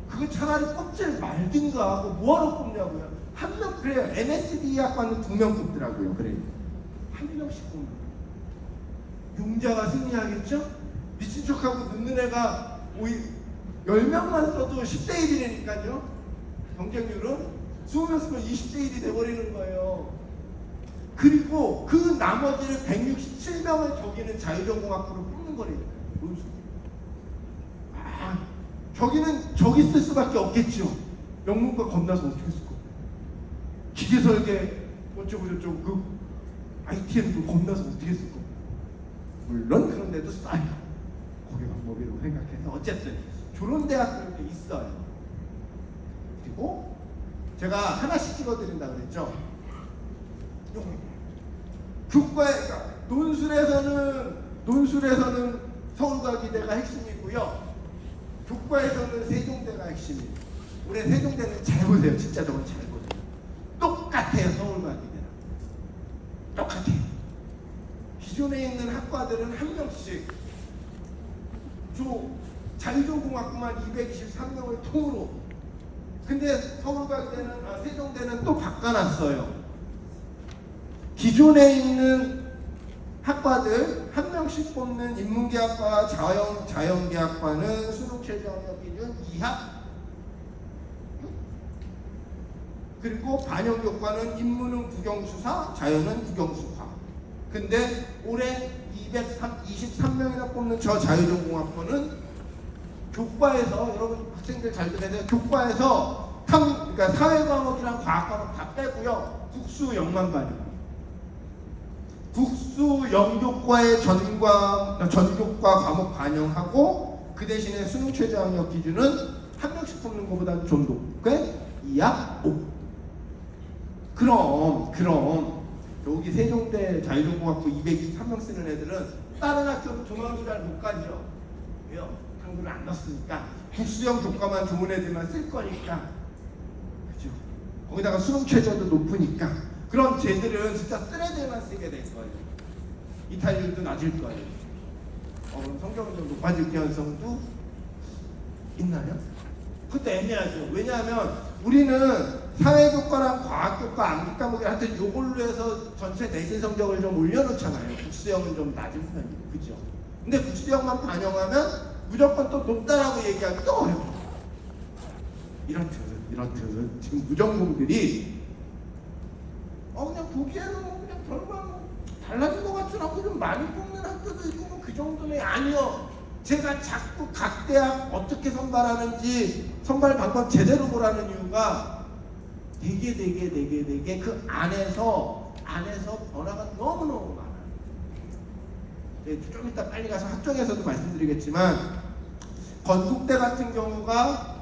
그거 차라리 뽑질 말든가 하고 뭐하러 뽑냐고요. 한 명 그래요. MSD 학과는 2명 뽑더라고요. 그래요. 한 명씩 뽑는 용자가 승리하겠죠? 미친 척하고 늦는 애가 10명만 써도 10대 1이라니까요. 경쟁률은 20명 쓰면 20대 1이 돼버리는 거예요. 그리고 그 나머지를 167명을 저기는 자유전공학부로 뽑는 거라니까요. 저기는 저기 쓸 수밖에 없겠죠. 영문과 겁나서 어떻게 쓸 거? 기계설계 어쩌고저쩌고 그 ITM도 겁나서 어떻게 쓸 거? 물론 그런 데도 싸요. 거기 방법이라고 생각해서 어쨌든 저런 대학들도 있어요. 그리고 제가 하나씩 찍어드린다 그랬죠. 교과에 논술에서는 서울과기대가 핵심이고요. 교과에서는 세종대가 핵심이에요. 올해 세종대는 잘 보세요. 진짜 저건 잘 보세요. 똑같아요. 서울과기대랑 똑같아요. 기존에 있는 학과들은 한 명씩 자유전공학부만 223명을 통으로. 근데 서울과기대는 세종대는 또 바꿔놨어요. 기존에 있는 학과들 한 명씩 뽑는 인문계학과, 자연계학과는 수능 최저 학력 기준 2학 그리고 반영 교과는 인문은 국영수사, 자연은 국영수화. 근데 올해 223명이나 뽑는 저 자유전공학부는 교과에서, 여러분 학생들 잘 들어야 돼요. 교과에서 그러니까 사회과목이랑 과학과목 다 빼고요. 국수 0만 반입니다. 국수 영교과의 전교과 과목 반영하고 그 대신에 수능 최저 학력 기준은 한 명씩 뽑는 것보다 좀 높게 2학 5. 그럼 여기 세종대 자유전공학부 223명 쓰는 애들은 다른 학교로 중앙도 잘 못 가죠. 왜요? 한글을 안 넣었으니까. 국수형 교과만 좋은 애들만 쓸 거니까. 그죠? 거기다가 수능 최저도 높으니까. 그럼 쟤들은 진짜 쓴 애들만 쓰게 될 거예요. 이탈률도 낮을 거예요. 그럼 성적은 좀 높아질 가능성도 있나요? 그것도 애매하죠. 왜냐하면 우리는 사회교과랑 과학교과, 암기과목이 하여튼 요걸로 해서 전체 내신 성적을 좀 올려놓잖아요. 국수형은 좀 낮은 편이에요. 그죠? 근데 국수형만 반영하면 무조건 또 높다라고 얘기하기 또 어려워요. 이렇듯 지금 무전공들이 그냥 보기에는 그냥 별로 달라진 것 같진 않고 좀 많이 뽑는 학교도 있고 그 정도는 아니요. 제가 자꾸 각 대학 어떻게 선발하는지 선발 방법 제대로 보라는 이유가 되게 그 안에서 변화가 너무너무 많아요. 좀 이따 빨리 가서 학종에서도 말씀드리겠지만 건국대 같은 경우가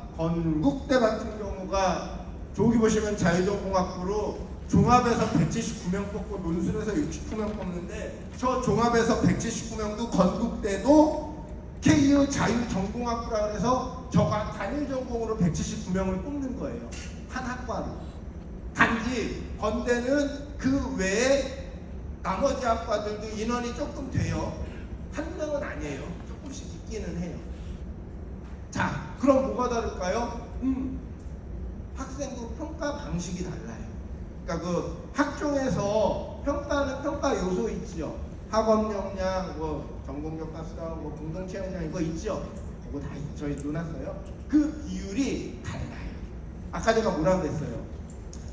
저기 보시면 자유전공학부로 종합에서 179명 뽑고 논술에서 69명 뽑는데 저 종합에서 179명도 건국대도 KU 자유전공학부라 그래서 저가 단일 전공으로 179명을 뽑는 거예요. 한 학과로. 단지 건대는 그 외에 나머지 학과들도 인원이 조금 돼요. 한 명은 아니에요. 조금씩 있기는 해요. 자, 그럼 뭐가 다를까요? 학생부 평가 방식이 달라요. 그러니까 그 학종에서 평가는 평가 요소 있죠. 학업 역량, 전공교과 수강, 공동체 역량 이거 있죠. 그거 다 저희 놓았어요. 그 비율이 달라요. 아까 제가 뭐라고 그랬어요?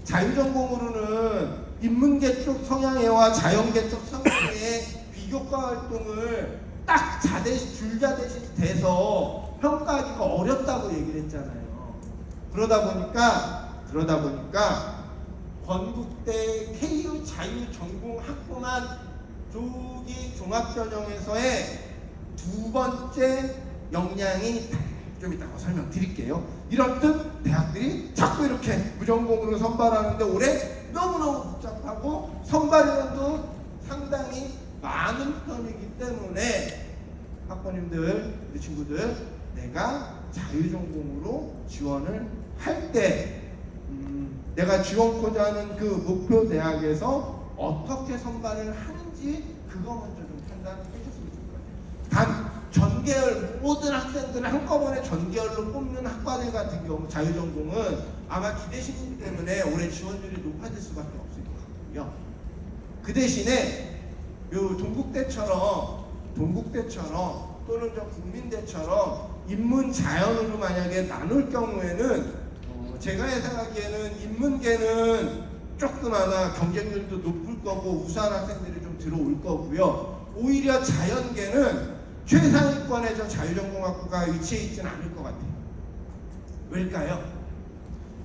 자유전공으로는 인문계 쪽 성향애와 자연계 쪽 성향애의 비교과 활동을 딱 줄자대시 돼서 평가하기가 어렵다고 얘기를 했잖아요. 그러다 보니까 건국대 KU 자유전공학부만 조기 종합전형에서의 두 번째 역량이 좀 이따가 설명드릴게요. 이렇듯 대학들이 자꾸 이렇게 무전공으로 선발하는데 올해 너무너무 복잡하고 선발인원도 상당히 많은 편이기 때문에 학부모님들, 우리 친구들, 내가 자유전공으로 지원을 할 때 내가 지원코자 하는 그 목표 대학에서 어떻게 선발을 하는지 그거 먼저 좀 판단해 주셨으면 좋겠어요. 단 전계열 모든 학생들을 한꺼번에 전계열로 뽑는 학과들 같은 경우 자유전공은 아마 기대심이기 때문에 올해 지원율이 높아질 수밖에 없을 것 같고요. 그 대신에 요 동국대처럼 또는 저 국민대처럼 인문 자연으로 만약에 나눌 경우에는 제가 예상하기에는 인문계는 조금 아마 경쟁률도 높을 거고 우수한 학생들이 좀 들어올 거고요. 오히려 자연계는 최상위권에 저 자유전공학부가 위치해 있지는 않을 것 같아요. 왜일까요?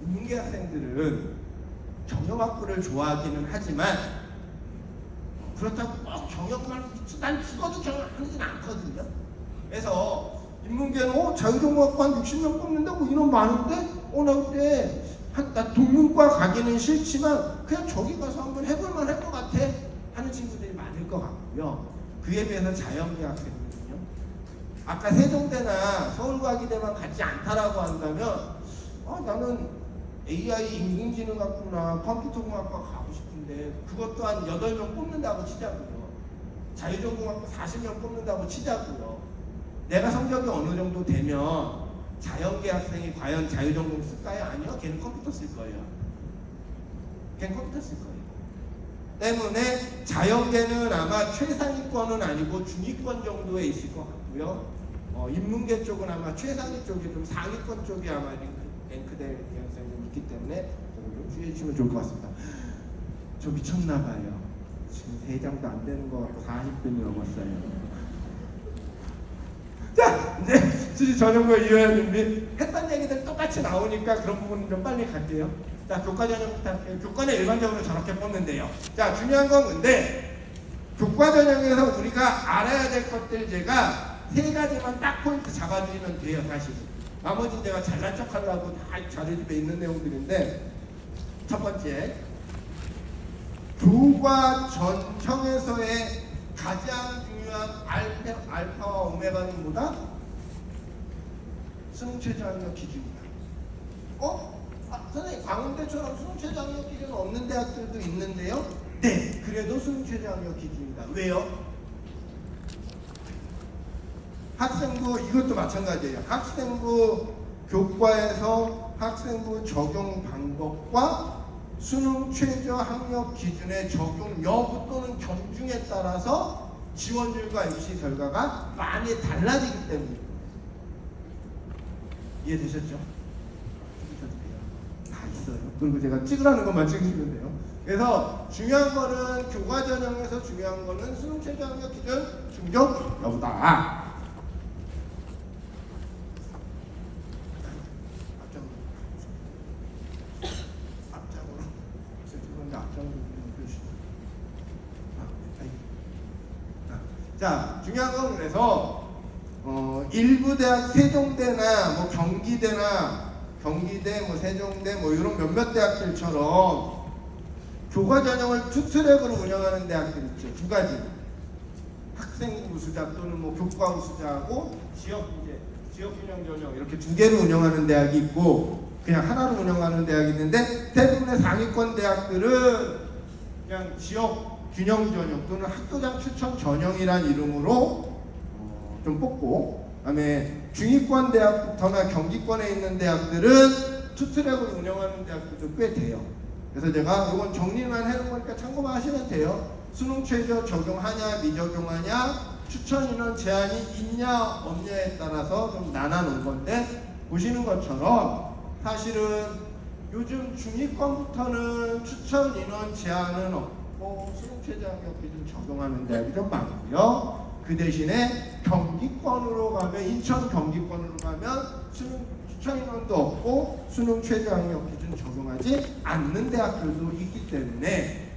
인문계 학생들은 경영학부를 좋아하기는 하지만 그렇다고 경영만 난 죽어도 경영하지는 않거든요. 그래서 인문계는 자유전공학부 한 60명 뽑는데 인원 많은데 나 그때 나 동문과 가기는 싫지만 그냥 저기 가서 한번 해볼만 할 것 같아 하는 친구들이 많을 것 같고요. 그에 비해서 자연계 학생들은요. 아까 세종대나 서울과기대만 같지 않다라고 한다면 나는 AI 인공지능학부나 컴퓨터공학과 가고 싶은데 그것 또한 8명 뽑는다고 치자고요. 자유전공학부 40명 뽑는다고 치자고요. 내가 성적이 어느 정도 되면 자연계 학생이 과연 자유전공 쓸까요? 아니요. 걔는 컴퓨터 쓸 거예요. 때문에 자연계는 아마 최상위권은 아니고 중위권 정도에 있을 것 같고요. 인문계 쪽은 아마 최상위 쪽이 좀 상위권 쪽이 아마 랭크될 가능성이 좀 있기 때문에 좀 해주시면 좋을 것 같습니다. 저 미쳤나봐요. 지금 3장도 안 되는 것 같고 40분이 넘었어요. 자, 이제 수시 전형과 이해할 준비 했던 얘기들 똑같이 나오니까 그런 부분은 좀 빨리 갈게요. 자, 교과 전형부터 할게요. 교과는 일반적으로 저렇게 뽑는데요. 자, 중요한 건 근데 교과 전형에서 우리가 알아야 될 것들 제가 3가지만 딱 포인트 잡아드리면 돼요. 사실은 나머지는 제가 잘난 척하려고 다 자료집에 있는 내용들인데, 첫 번째, 교과 전형에서의 가장 중요한 알파와 오메가는 뭐다? 수능 최저 학력 기준이다. 선생님, 광운대처럼 수능 최저 학력 기준은 없는 대학들도 있는데요. 네, 그래도 수능 최저 학력 기준이다. 왜요? 학생부, 이것도 마찬가지예요. 학생부 교과에서 학생부 적용 방법과 수능 최저 학력 기준의 적용 여부 또는 경중에 따라서 지원율과 입시 결과가 많이 달라지기 때문입니다. 이해되셨죠? 다 있어요. 그리고 제가 찍으라는 것만 찍으시면 돼요. 그래서 중요한 거는 교과 전형에서 중요한 거는 수능 최저 학력 기준 충족 여부다. 자, 중요한 건 그래서 일부 대학 세종대나 뭐 경기대나 경기대 뭐 세종대 뭐 이런 몇몇 대학들처럼 교과 전형을 투트랙으로 운영하는 대학들 있죠. 2가지. 학생 우수자 또는 뭐 교과 우수자하고 지역 균형 전형 이렇게 2개로 운영하는 대학이 있고 그냥 하나로 운영하는 대학이 있는데, 대부분의 상위권 대학들은 그냥 지역 균형 전형 또는 학교장 추천 전형이란 이름으로 좀 뽑고, 그다음에 중위권 대학부터나 경기권에 있는 대학들은 투트랙으로 운영하는 대학들도 꽤 돼요. 그래서 제가 이건 정리만 해놓은 거니까 참고만 하시면 돼요. 수능 최저 적용하냐 미적용하냐 추천 인원 제한이 있냐 없냐에 따라서 좀 나눠놓은 건데, 보시는 것처럼 사실은 요즘 중위권부터는 추천 인원 제한은 없고 수능 최저 학력 기준 적용하는 대학이 좀 많고요. 그 대신에 경기권으로 가면, 인천 경기권으로 가면 수능 추천 인원도 없고 수능 최저 학력 기준 적용하지 않는 대학들도 있기 때문에,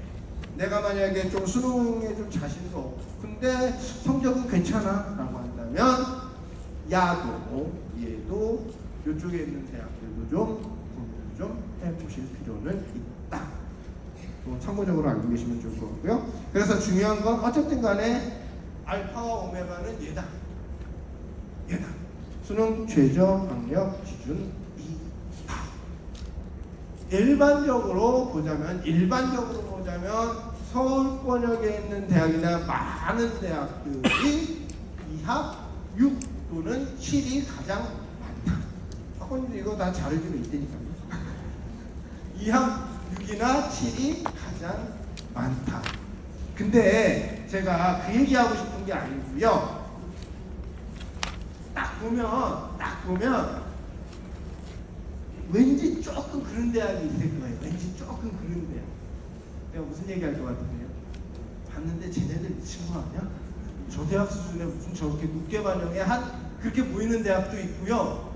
내가 만약에 좀 수능에 좀 자신도 없고 근데 성적은 괜찮아 라고 한다면 야도 얘도 이쪽에 있는 대학들도 좀 고민을 좀 해보실 필요는 있다. 참고적으로 알고 계시면 좋을 것 같고요. 그래서 중요한 건 어쨌든 간에 알파와 오메가는 얘다. 수능 최저 학력 기준이다. 일반적으로 보자면 서울권역에 있는 대학이나 많은 대학들이 2합 6 또는 7이 가장 많다. 학원님들 이거 다 자료집에 있다니까요. 2합 6이나 7이 가장 많다. 근데 제가 그 얘기하고 싶은 게 아니고요. 딱 보면 왠지 조금 그런 대학이 있을 거예요. 왠지 조금 그런 대학. 내가 무슨 얘기할 것 같으세요? 봤는데 쟤네들 미친 거 아니야? 저 대학 수준에 무슨 저렇게 높게 반영해 그렇게 보이는 대학도 있고요.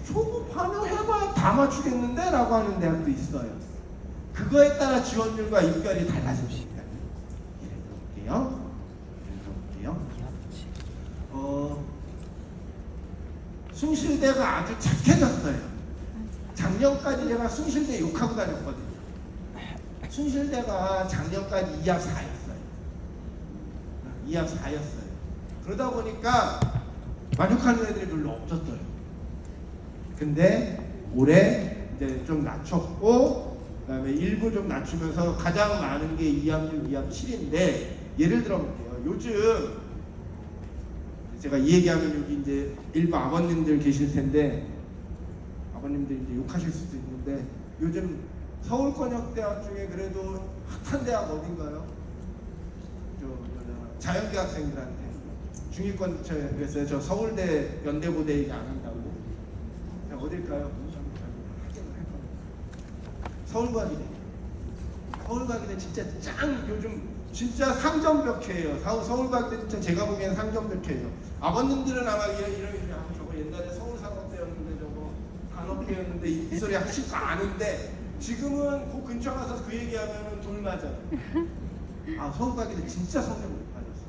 초급 반영해봐야 다 맞추겠는데? 라고 하는 대학도 있어요. 그거에 따라 지원율과 입결이 달라집니다. 이래볼게요. 숭실대가 아주 착해졌어요. 작년까지 제가 숭실대 욕하고 다녔거든요. 숭실대가 작년까지 2합 4였어요. 2합 4였어요. 그러다 보니까 만족하는 애들이 별로 없었어요. 근데 올해 이제 좀 낮췄고, 그다음에 일부 좀 낮추면서 가장 많은 게 2합 6, 2합 7인데, 예를 들어 볼게요. 요즘 제가 이 얘기하면 여기 이제 일부 아버님들 계실 텐데, 아버님들 이제 욕하실 수도 있는데, 요즘 서울권역대학 중에 그래도 핫한 대학 어딘가요? 자연계 학생들한테 중위권 그랬어요. 저 서울대 연대고대 얘기 안 한다고. 어딜까요? 서울과기대. 서울과기대 진짜 짱 요즘 진짜 상점벽해예요. 서울과기대 진짜 제가 보기엔 상점벽해예요. 아버님들은 아마 이런 저거 옛날에 서울산업대였는데 저거 산업계였는데 이 소리 하실 거 아는데 지금은 그 근처 가서 그 얘기하면은 돌 맞아요. 아 서울과기대 진짜 성적 높아졌어.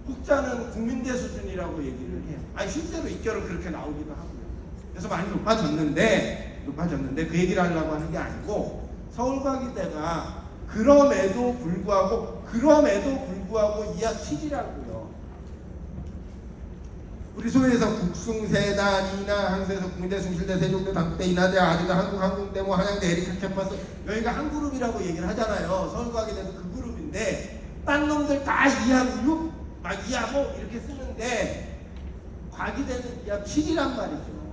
혹자는 국민대 수준이라고 얘기를 해요. 아니 실제로 입결은 그렇게 나오기도 하고요. 그래서 많이 높아졌는데 그 얘기를 하려고 하는 게 아니고 서울과기대가 그럼에도 불구하고 이하 7이라고요. 우리 소위에서 국숭세단, 이나, 항세에서 국민대, 숭실대, 세종대, 당대, 인하대, 아주대, 한국항공대, 뭐 한양대, 에리카 캠퍼스 여기가 한 그룹이라고 얘기를 하잖아요. 서울과기대도 그 그룹인데 딴 놈들 다 이하 6, 이하 뭐 이렇게 쓰는데 과기대는 이하 7이란 말이죠.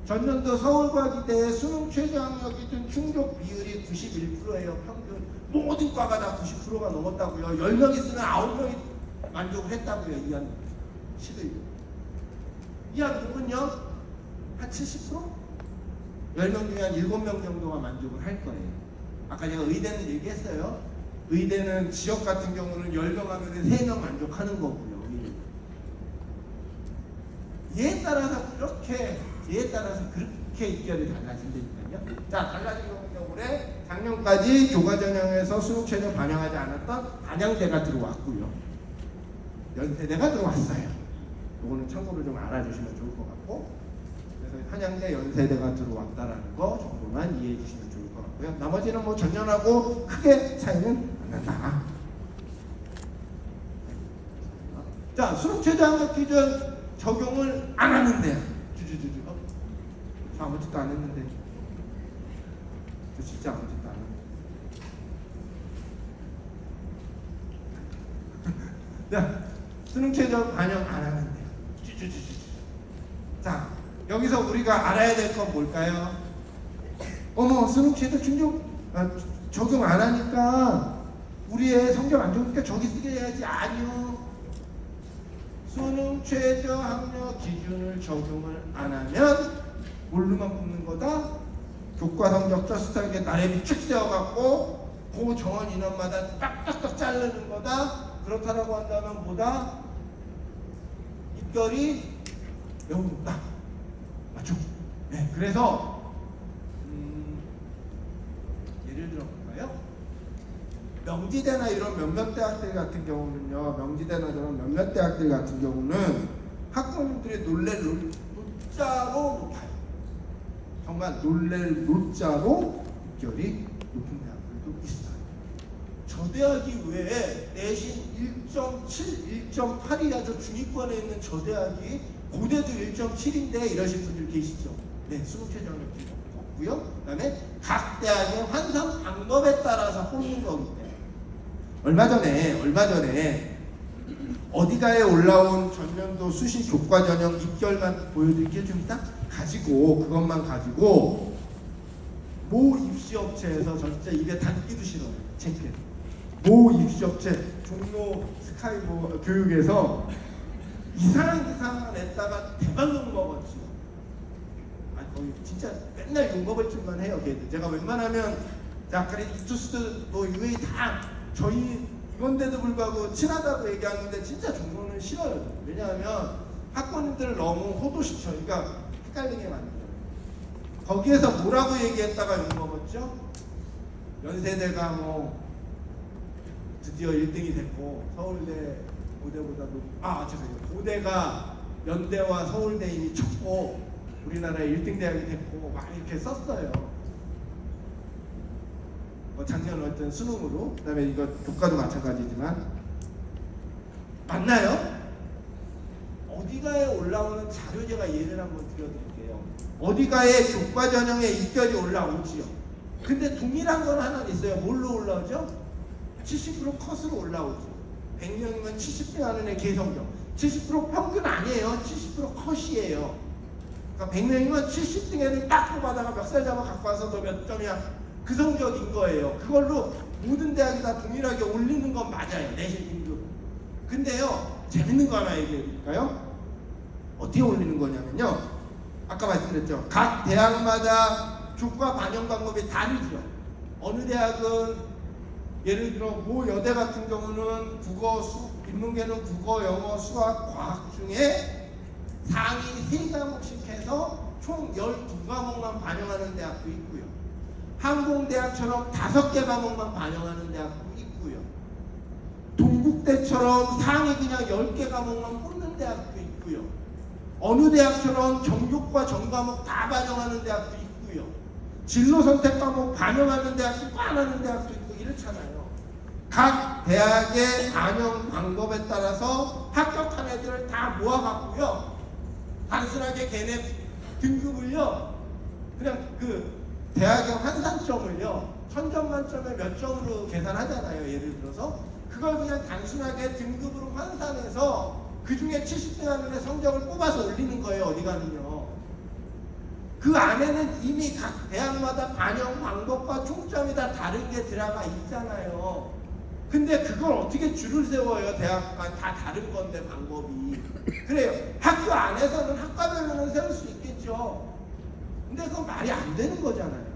전년도 서울과기대의 수능 최저학력 기준 충족 비율이 91%예요. 평균 모든 과가 다 90%가 넘었다고요. 10명 있으면 9명이 만족을 했다고요. 이하 11. 이하 6은요? 한 70%? 10명 중에 한 7명 정도가 만족을 할 거예요. 아까 제가 의대는 얘기했어요. 의대는 지역 같은 경우는 10명 하면 3명 만족하는 거고요. 얘에 따라서 그렇게 입결이 달라진다니까요. 자, 달라진 경우에 작년까지 교과전형에서 수능 최저 반영하지 않았던 한양대가 들어왔고요. 연세대가 들어왔어요. 이거는 참고로 좀 알아주시면 좋을 것 같고, 그래서 한양대, 연세대가 들어왔다라는 거 정도만 이해해 주시면 좋을 것 같고요. 나머지는 뭐 전년하고 크게 차이는 안 난다. 자, 수능 최저 합격 기준 적용을 안 하는데요. 저 아무 짓도 안 했는데. 저 진짜 아무 짓도 안 했는데. 자, 수능 최저 반영 안 하는데요. 자, 여기서 우리가 알아야 될 건 뭘까요? 수능 최저 적용 안 하니까 우리의 성적 안 좋으니까 저기 쓰게 해야지. 아니요. 수능 최저 학력 기준을 적용을 안 하면 뭘로만 뽑는 거다? 교과 성적 저스타게 나래비 쭉 세워갖고 그 정원 인원마다 딱딱딱 자르는 거다. 그렇다라고 한다면 뭐다? 입결이 매우 높다. 맞죠? 네, 그래서 예를 들어 볼까요? 명지대나 이런 몇몇 대학들 같은 경우는요, 명지대나 이런 몇몇 대학들 같은 경우는 학부모님들이 놀랄 노자로 높아요. 정말 놀랄 노자로 입결이 높은 대학들도 있어요. 저 대학이 왜 내신 1.7, 1.8이야? 저 중위권에 있는 저 대학이 고대도 1.7인데 이러신 분들 계시죠? 네, 수능 최저 학력 없고요. 그다음에 각 대학의 환산 방법에 따라서 뽑는 거기 때문에 얼마 전에 어디가에 올라온 전년도 수시 교과 전형 입결만 보여드릴게요. 좀 이따 그것만 가지고 모 입시업체에서 저 진짜 입에 담기도 싫어요. 창피해. 모 입시업체 종로 스카이모 교육에서 이상한 냈다가 대박 욕 먹었지. 거의 진짜 맨날 욕 먹을 줄만 해요. 걔들. 제가 웬만하면 그래 이투스도 뭐 UA 다 저희 이건데도 불구하고 친하다고 얘기하는데 진짜 종로는 싫어요. 왜냐하면 학부모님들을 너무 호도시켜. 그러니까 헷갈리게 만들어요. 거기에서 뭐라고 얘기했다가 욕 먹었죠? 연세대가 뭐 드디어 1등이 됐고 서울대 고대보다도 고대가 연대와 서울대 이미 쳤고 우리나라의 1등 대학이 됐고 막 이렇게 썼어요. 작년 어떤 수능으로. 그다음에 이거 교과도 마찬가지지만 맞나요? 어디가에 올라오는 자료 제가 예를 한번 드려드릴게요. 어디가에 교과 전형에 입결이 올라오지요. 근데 동일한 건 하나 있어요. 뭘로 올라오죠? 70% 컷으로 올라오죠. 100명이면 70등 하는 애 개성적. 70% 평균 아니에요. 70% 컷이에요. 그러니까 100명이면 70등 애를 딱 뽑아다가 멱살 잡아 갖고 와서 너 몇 점이야? 그 성적인 거예요. 그걸로 모든 대학이 다 동일하게 올리는 건 맞아요. 내신 등급. 근데요, 재밌는 거 하나 얘기해 드릴까요? 어떻게 올리는 거냐면요. 아까 말씀드렸죠. 각 대학마다 교과 반영 방법이 다르죠. 어느 대학은 예를 들어 모 여대 같은 경우는 국어, 인문계는 국어, 영어, 수학, 과학 중에 상위 3과목씩 해서 총 12과목만 반영하는 대학도 있고요. 항공대학처럼 5개 과목만 반영하는 대학도 있고요. 동국대처럼 상위 그냥 10개 과목만 뽑는 대학도 있고요. 어느 대학처럼 전교과 전과목 다 반영하는 대학도 있고요. 진로 선택 과목 반영하는 대학도 있고 안 하는 대학도 있고 이렇잖아요. 각 대학의 반영 방법에 따라서 합격한 애들을 다 모아갖고요. 단순하게 걔네 등급을요. 그냥 그 대학의 환산점을요. 1000점 만점에 몇 점으로 계산하잖아요. 예를 들어서 그걸 그냥 단순하게 등급으로 환산해서 그 중에 70등 하는 애 성적을 뽑아서 올리는 거예요. 어디 가는요. 그 안에는 이미 각 대학마다 반영 방법과 총점이 다 다른 게 들어가 있잖아요. 근데 그걸 어떻게 줄을 세워요? 대학과 다 다른 건데 방법이. 그래요. 학교 안에서는 학과별로는 세울 수 있겠죠. 근데 그건 말이 안 되는 거잖아요.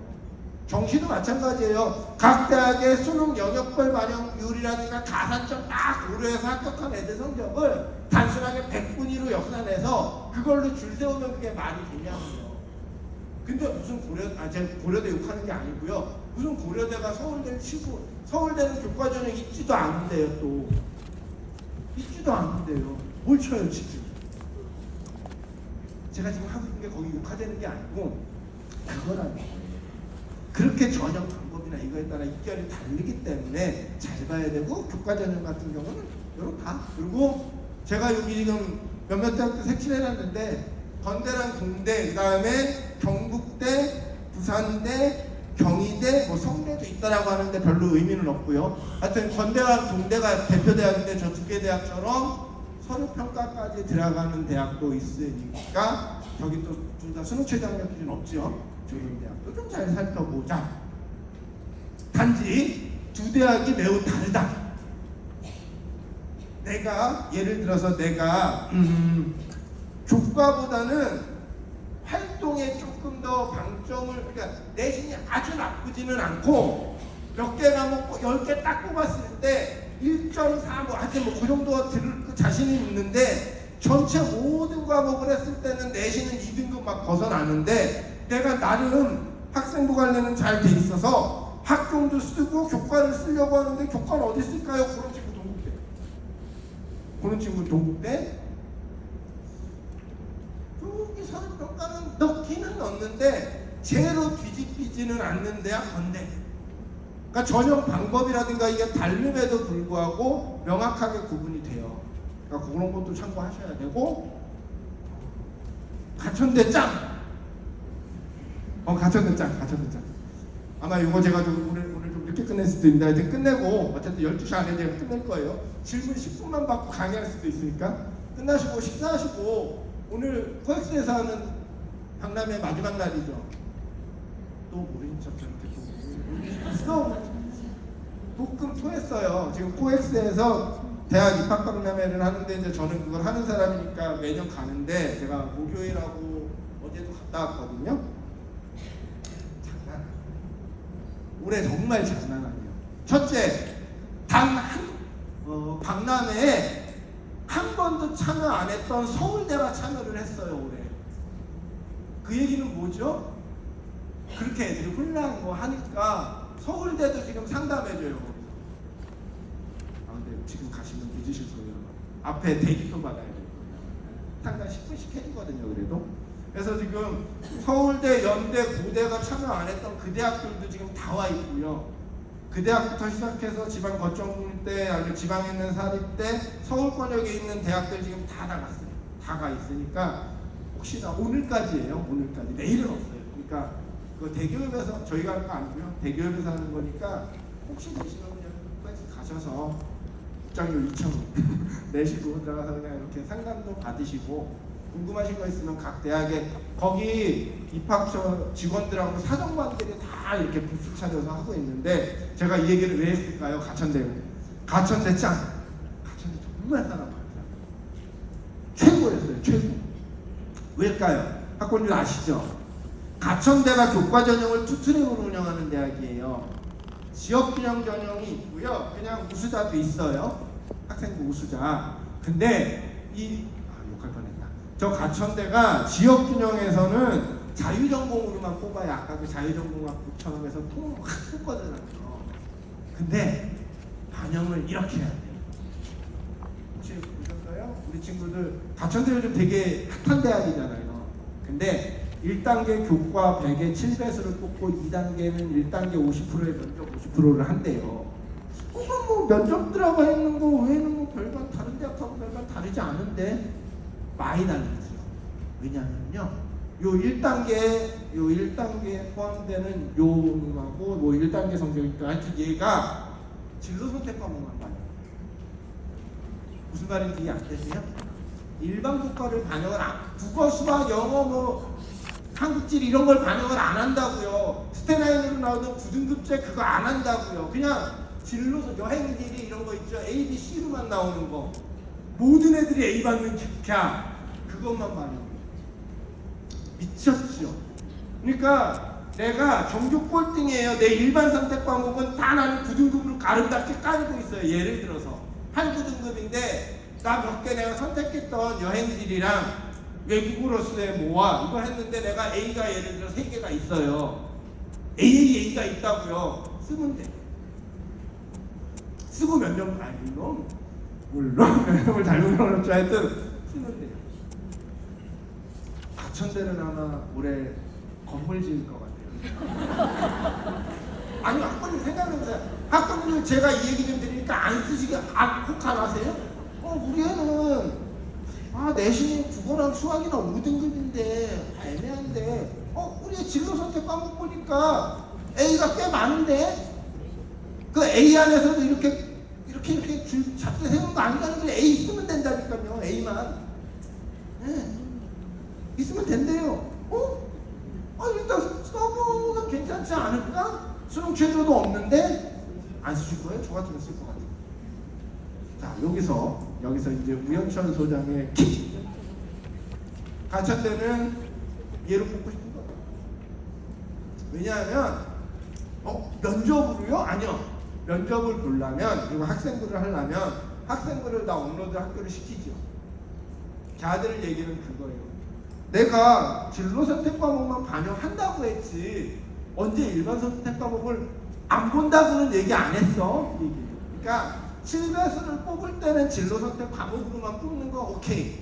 정시도 마찬가지예요. 각 대학의 수능 영역별 반영률이라든가 가산점 딱 고려해서 합격한 애들 성적을 단순하게 100분위로 역산해서 그걸로 줄 세우면 그게 말이 되냐고요. 근데 무슨 제가 고려대 욕하는 게 아니고요. 무슨 고려대가 서울대를 치고 서울대는 교과전형 있지도 않은데요. 또 있지도 않은데요. 뭘 쳐요 지금. 제가 지금 하고 있는 게 거기 욕하자는 게 아니고 그거라는 거예요. 그렇게 전형 방법이나 이거에 따라 입결이 다르기 때문에 잘 봐야 되고 교과전형 같은 경우는 이렇다. 그리고 제가 여기 지금 몇몇 대학도 색칠해놨는데 건대랑 공대, 그 다음에 경북대, 부산대, 경희대, 뭐 성대도 있다라고 하는데 별로 의미는 없고요. 하여튼 건대와 동대가 대표 대학인데 저 두 개 대학처럼 서류 평가까지 들어가는 대학도 있으니까 저기 또 둘 다 수능 최저 학력 기준 없죠. 좋은 대학도 좀 잘 살펴보자. 단지 두 대학이 매우 다르다. 내가 예를 들어서 내가 교과보다는 활동에 조금 더 방점을, 그러니까 내신이 아주 나쁘지는 않고 몇 개 과목 10개 딱 뽑았을 때 1.4 뭐 하여튼 뭐 그 정도 들을 자신이 있는데 전체 모든 과목을 했을 때는 내신은 2등급 막 벗어나는데 내가 나름 학생부 관리는 잘 돼 있어서 학종도 쓰고 교과를 쓰려고 하는데 교과를 어디 쓸까요? 그런 친구 동국대. 그런 친구 동국대. 여기 서류평가는 넣기는 넣는데 제로 뒤집히지는 않는 대학 건대. 그러니까 전형 방법이라든가 이게 다름에도 불구하고 명확하게 구분이 돼요. 그러니까 그런 것도 참고하셔야 되고 가천대 짱! 가천대 짱. 아마 이거 제가 좀 오늘 좀 늦게 끝낼 수도 있는데 하여튼 끝내고 어쨌든 12시 안에 제가 끝낼 거예요. 질문 10분만 받고 강의할 수도 있으니까 끝나시고 식사하시고 오늘 코엑스에서 하는 박람회 마지막 날이죠. 또 모르는 척 저렇게 또 볶음 토했어요. 지금 코엑스에서 대학 입학 박람회를 하는데 이제 저는 그걸 하는 사람이니까 매년 가는데 제가 목요일하고 어제도 갔다 왔거든요. 장난 아니에요. 올해 정말 장난 아니에요. 첫째, 단 한 박람회에 한 번도 참여 안 했던 서울대가 참여를 했어요. 올해. 그 얘기는 뭐죠? 그렇게 애들이 혼란 뭐 하니까 서울대도 지금 상담해줘요. 근데 지금 가시면 늦으실 거예요. 앞에 대기표 받아야 될 거예요. 상담 10분씩 해주거든요. 그래도. 그래서 지금 서울대, 연대, 고대가 참여 안 했던 그 대학들도 지금 다 와 있고요. 그 대학부터 시작해서 지방 거점대, 아니면 지방에 있는 사립대, 서울권역에 있는 대학들 지금 다 나갔어요. 다 가 있으니까 혹시나 오늘까지예요. 오늘까지. 내일은 없어요. 그러니까 그 대교협에서 저희가 하는 거 아니고요. 대교협에서 하는 거니까 혹시 되시면 그냥 끝까지 가셔서 입장료 2,000원 내시고 들어가서 그냥 이렇게 상담도 받으시고 궁금하신 거 있으면 각 대학에 거기 입학처 직원들하고 사정관들이 다 이렇게 부스 차려서 하고 있는데 제가 이 얘기를 왜 했을까요? 가천대 짱! 가천대 정말 사람 많아요. 최고였어요. 최고. 왜일까요? 학번들 아시죠? 가천대가 교과 전형을 투트랙으로 운영하는 대학이에요. 지역균형 전형이 있고요. 그냥 우수자도 있어요. 학생부 우수자. 근데 욕할 뻔했다. 저 가천대가 지역균형에서는 자유전공으로만 뽑아요. 아까 그 자유전공학부처럼 해서 통을 확 뽑거든요. 근데 반영을 이렇게 해야 돼요. 혹시 보셨어요? 우리 친구들 가천대 요즘 되게 핫한 대학이잖아요. 근데 1단계 교과 100에 7배수를 뽑고 2단계는 1단계 50%에 면접 50%를 한대요. 뭐 면접 들어가 있는 거 외에는 뭐 별반 다른 대학하고 별반 다르지 않은데 많이 다르죠. 왜냐면요. 요 1단계에 포함되는 요 놈하고 뭐 1단계 성적이니까 하여튼 얘가 진로 선택 과목만 봐요. 무슨 말인지 이해 안 되세요? 일반 국가를 반영을 국어, 수학, 영어, 뭐 한국질 이런 걸 반영을 안 한다고요. 스테나인으로 나오는 9등급제 그거 안 한다고요. 그냥 진로서 여행지리 이런 거 있죠. A, B, C로만 나오는 거. 모든 애들이 A 받는 캡캬 그것만 반영. 미쳤죠. 그러니까 내가 전교 꼴등이에요. 내 일반 선택 과목은 다 나는 9등급으로 아름답게 깔고 있어요. 예를 들어서 한 9등급인데 나 몇 개 내가 선택했던 여행지리랑 외국어로서의 뭐와 이거 했는데 내가 A가 예를 들어 3개가 있어요. A가 있다고요. 쓰면 돼. 쓰고 몇 년 물론 면접을 잘못 걸었죠. 하여튼 쓰면 돼요. 가천대는 아마 올해 건물 지을 것 같아요. 아니 학부님 생각해보세요. 학부님들 제가 이 얘기 좀 드리니까 안 쓰시게 혹 안 하세요? 우리 애는 내신이 국어랑 수학이나 5등급인데 애매한데 우리 애 진로 선택 과목 보니까 A가 꽤 많은데 그 A 안에서도 이렇게 줄 잡고 세우는 거 아니라는 거예요. A 쓰면 된다니까요. A만 있으면 된대요. 일단 써보면 괜찮지 않을까? 수능 최저도 없는데 안 쓰실 거예요? 저 같으면 쓸 것 같아요. 자, 여기서 이제 우영천 소장의 킥. 가천대는 얘로 뽑고 싶은 거예요. 왜냐하면 면접으로요? 아니요. 면접을 보려면 그리고 학생부를 하려면 학생부를 다 업로드 학교를 시키죠. 걔들 얘기는 그거예요. 내가 진로 선택 과목만 반영한다고 했지 언제 일반 선택 과목을 안 본다고는 얘기 안 했어. 그러니까 7배수를 뽑을 때는 진로 선택 과목으로만 뽑는 거 오케이.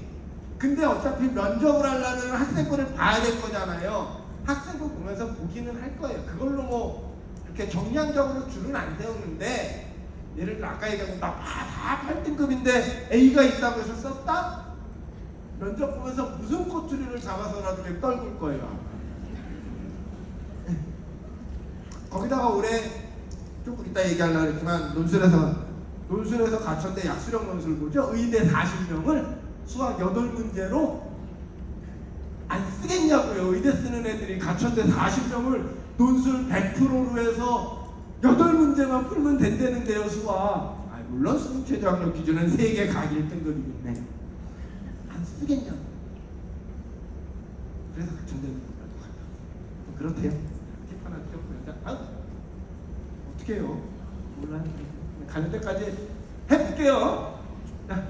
근데 어차피 면접을 하려면 학생부를 봐야 될 거잖아요. 학생부 보면서 보기는 할 거예요. 그걸로 뭐 이렇게 정량적으로 줄은 안 세우는데 예를 들어 아까 얘기한 다 8등급인데 A가 있다고 해서 썼다? 면접 보면서 무슨 꼬투리를 잡아서라도 떨굴 거예요. 거기다가 올해 조금 이따 얘기하려고 했지만 논술에서 가천대 약수령 논술 보죠. 의대 40명을 수학 8문제로 안 쓰겠냐고요. 의대 쓰는 애들이 가천대 40명을 논술 100%로 해서 8문제만 풀면 된다는데요. 수학. 물론 수능 최저 학력 기준은 3개 각 1등급이겠네. 안 쓰겠냐고. 그래서 가천대는 그렇대요. 팁 하나 드렸고요. 어떻게 해요? 몰라요. 가는 데까지 해볼게요. 자,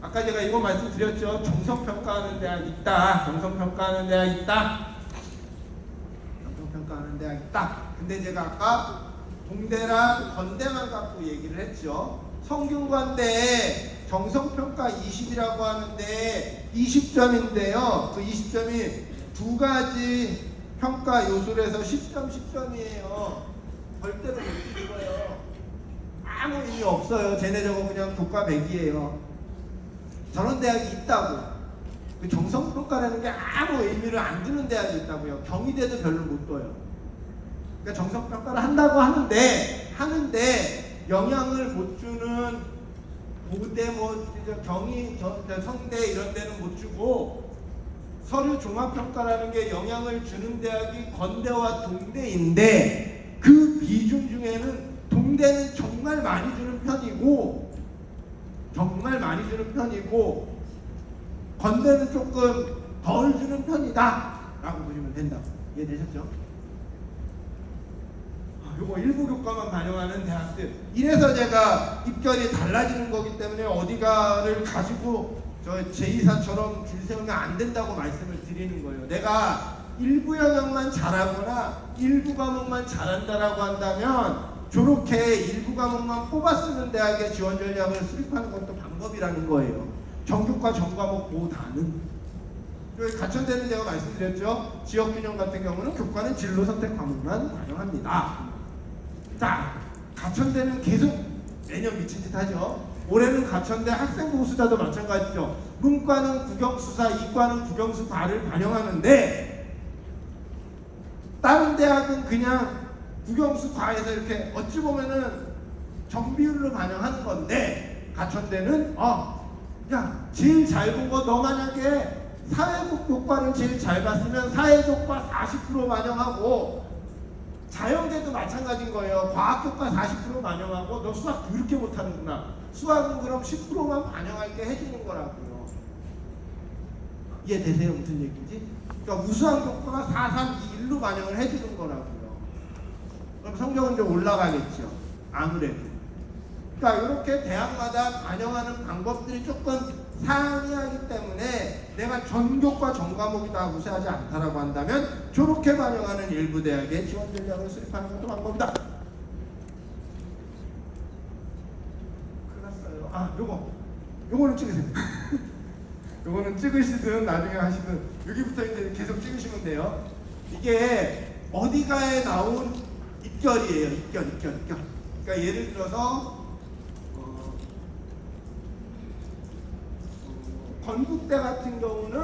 아까 제가 이거 말씀드렸죠. 정성평가하는 대학 있다. 정성평가하는 대학 있다. 근데 제가 아까 동대랑 건대만 갖고 얘기를 했죠. 성균관대에 정성평가 20이라고 하는데 20점인데요. 그 20점이 두 가지 평가 요술에서 10점, 10점이에요. 절대로 못 찍어요. 아무 의미 없어요. 쟤네 저거 그냥 교과 100이에요. 저런 대학이 있다고. 그 정성평가라는 게 아무 의미를 안 두는 대학이 있다고요. 경희대도 별로 못 둬요. 그러니까 정성평가를 한다고 하는데 영향을 못 주는 고대 경희, 성대 이런 데는 못 주고 서류 종합평가라는 게 영향을 주는 대학이 건대와 동대인데 그 비중 중에는 동대는 정말 많이 주는 편이고 건대는 조금 덜 주는 편이다 라고 보시면 된다. 이해되셨죠? 요거 일부 교과만 반영하는 대학들. 이래서 제가 입결이 달라지는 거기 때문에 어디가를 가지고 저 제2사처럼 줄 세우면 안 된다고 말씀을 드리는 거예요. 내가 일부 영역만 잘하거나 일부 과목만 잘한다라고 한다면 저렇게 일부 과목만 뽑아 쓰는 대학의 지원 전략을 수립하는 것도 방법이라는 거예요. 전교과 전과목보다는. 여기 가천대는 제가 말씀드렸죠. 지역균형 같은 경우는 교과는 진로 선택 과목만 반영합니다. 자, 가천대는 계속 매년 미친 짓 하죠. 올해는 가천대 학생부 수자도 마찬가지죠. 문과는 국영수사, 이과는 국영수과를 반영하는데 다른 대학은 그냥 국영수과에서 이렇게 어찌 보면은 정비율로 반영하는 건데 가천대는 야, 제일 잘 본 거 너 만약에 사회국 교과를 제일 잘 봤으면 사회교과 40% 반영하고 자연계도 마찬가지인 거예요. 과학교과 40% 반영하고 너 수학 그렇게 못하는구나. 수학은 그럼 10%만 반영할게 해주는 거라고요. 이해되세요? 무슨 얘기인지? 그러니까 우수한 교과가 4, 3, 2, 1로 반영을 해주는 거라고요. 그럼 성적은 좀 올라가겠죠. 아무래도. 그러니까 이렇게 대학마다 반영하는 방법들이 조금 상이하기 때문에 내가 전교과 전과목이 다 무시하지 않다라고 한다면 저렇게 반영하는 일부 대학의 지원 전략을 수립하는 것도 방법이다. 끝났어요. 요거는 찍으세요. 요거는 찍으시든 나중에 하시든 여기부터 이제 계속 찍으시면 돼요. 이게 어디가에 나온 입결이에요. 입결. 그러니까 예를 들어서 건국대 같은 경우는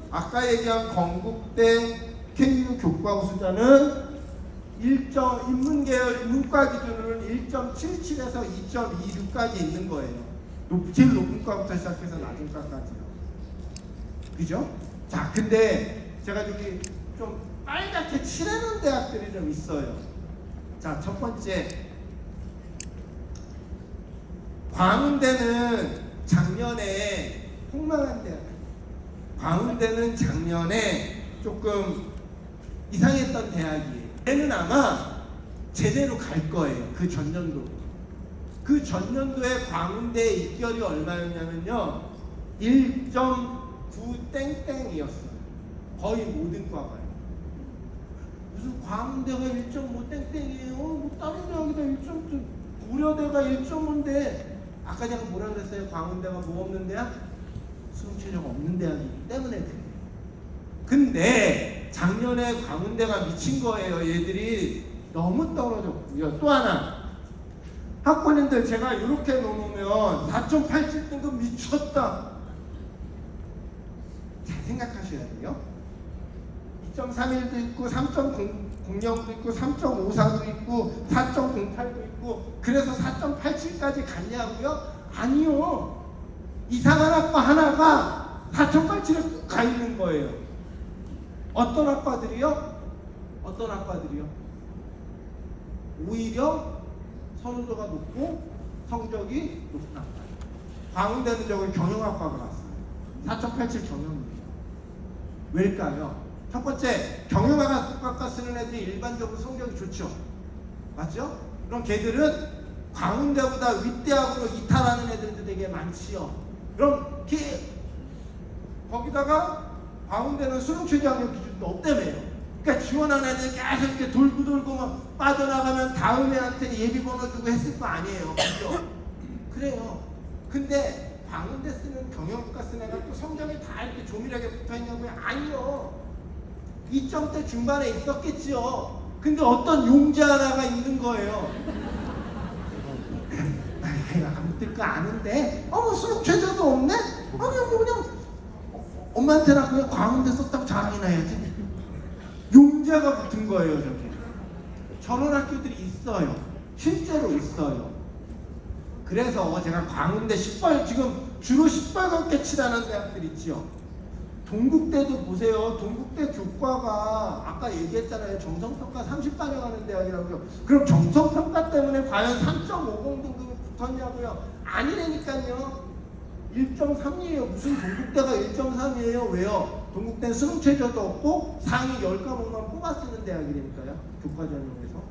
아까 얘기한 건국대 KU 교과 우수자는 인문계열 문과 기준으로는 1.77에서 2.26까지 있는 거예요. 제일 높은 과부터 시작해서 낮은 과까지요. 그죠? 자, 근데 제가 저기 좀 빨갛게 칠해놓은 대학들이 좀 있어요. 자, 첫 번째 광운대는 작년에 폭망한 대학. 광운대는 작년에 조금 이상했던 대학이에요. 얘는 아마 제대로 갈 거예요. 그 전년도. 그 전년도에 광운대 입결이 얼마였냐면요. 1.9 땡땡이었어요. 거의 모든 과가요. 무슨 광운대가 1.5 땡땡이에요. 뭐 다른 대학이다 1.2. 고려대가 1.5인데 아까 제가 뭐라 그랬어요? 광운대가 뭐 없는 대학? 수능 최저가 없는 대학이기 때문에 그래요. 근데 작년에 광운대가 미친 거예요. 얘들이 너무 떨어졌고요. 또 하나 학번인들 제가 이렇게 놓으면 4.87등급 미쳤다. 잘 생각하셔야 돼요. 2.31도 있고 3.00도 있고 3.54도 있고 4.08도 있고 그래서 4.87까지 갔냐고요? 아니요. 이상한 학과 하나가 4.87에 꼭 가 있는 거예요. 어떤 학과들이요? 오히려 선호도가 높고 성적이 높은 학과. 광운대는 저기 경영학과가 갔어요. 4.87 경영이에요. 왜일까요? 첫 번째, 경영학과 쓰는 애들이 일반적으로 성적이 좋죠. 맞죠? 그럼 걔들은 광운대보다 윗대학으로 이탈하는 애들도 되게 많지요. 그럼 거기다가 광운대는 수능 최저학력 기준도 없다며요. 그러니까 지원하는 애들 계속 이렇게 돌고 막 빠져나가면 다음 애한테 예비번호 주고 했을 거 아니에요. 그죠? 그래요. 근데 광운대 쓰는 경영학과 쓰는 애가 또 성적이 다 이렇게 조밀하게 붙어있냐고요? 아니요. 2점대 중반에 있었겠지요. 근데 어떤 용지 하나가 있는 거예요. 안 붙을 거 아는데 수능 최저도 없네? 그냥 엄마한테나 그냥 광운대 썼다고 자랑이나 해야지. 용자가 붙은 거예요. 저게 저런 학교들이 있어요. 실제로 있어요. 그래서 제가 광운대 지금 주로 10발밖에 칠하는 대학들 있지요. 동국대도 보세요. 동국대 교과가 아까 얘기했잖아요. 정성평가 30 반영하는 대학이라고요. 그럼 정성평가 때문에 과연 3.50 등급이 붙었냐고요? 아니라니까요. 1.3이에요. 무슨 동국대가 1.3이에요. 왜요? 동국대는 수능 최저도 없고 상위 10과목만 뽑아 쓰는 대학이라니까요. 교과 전형에서.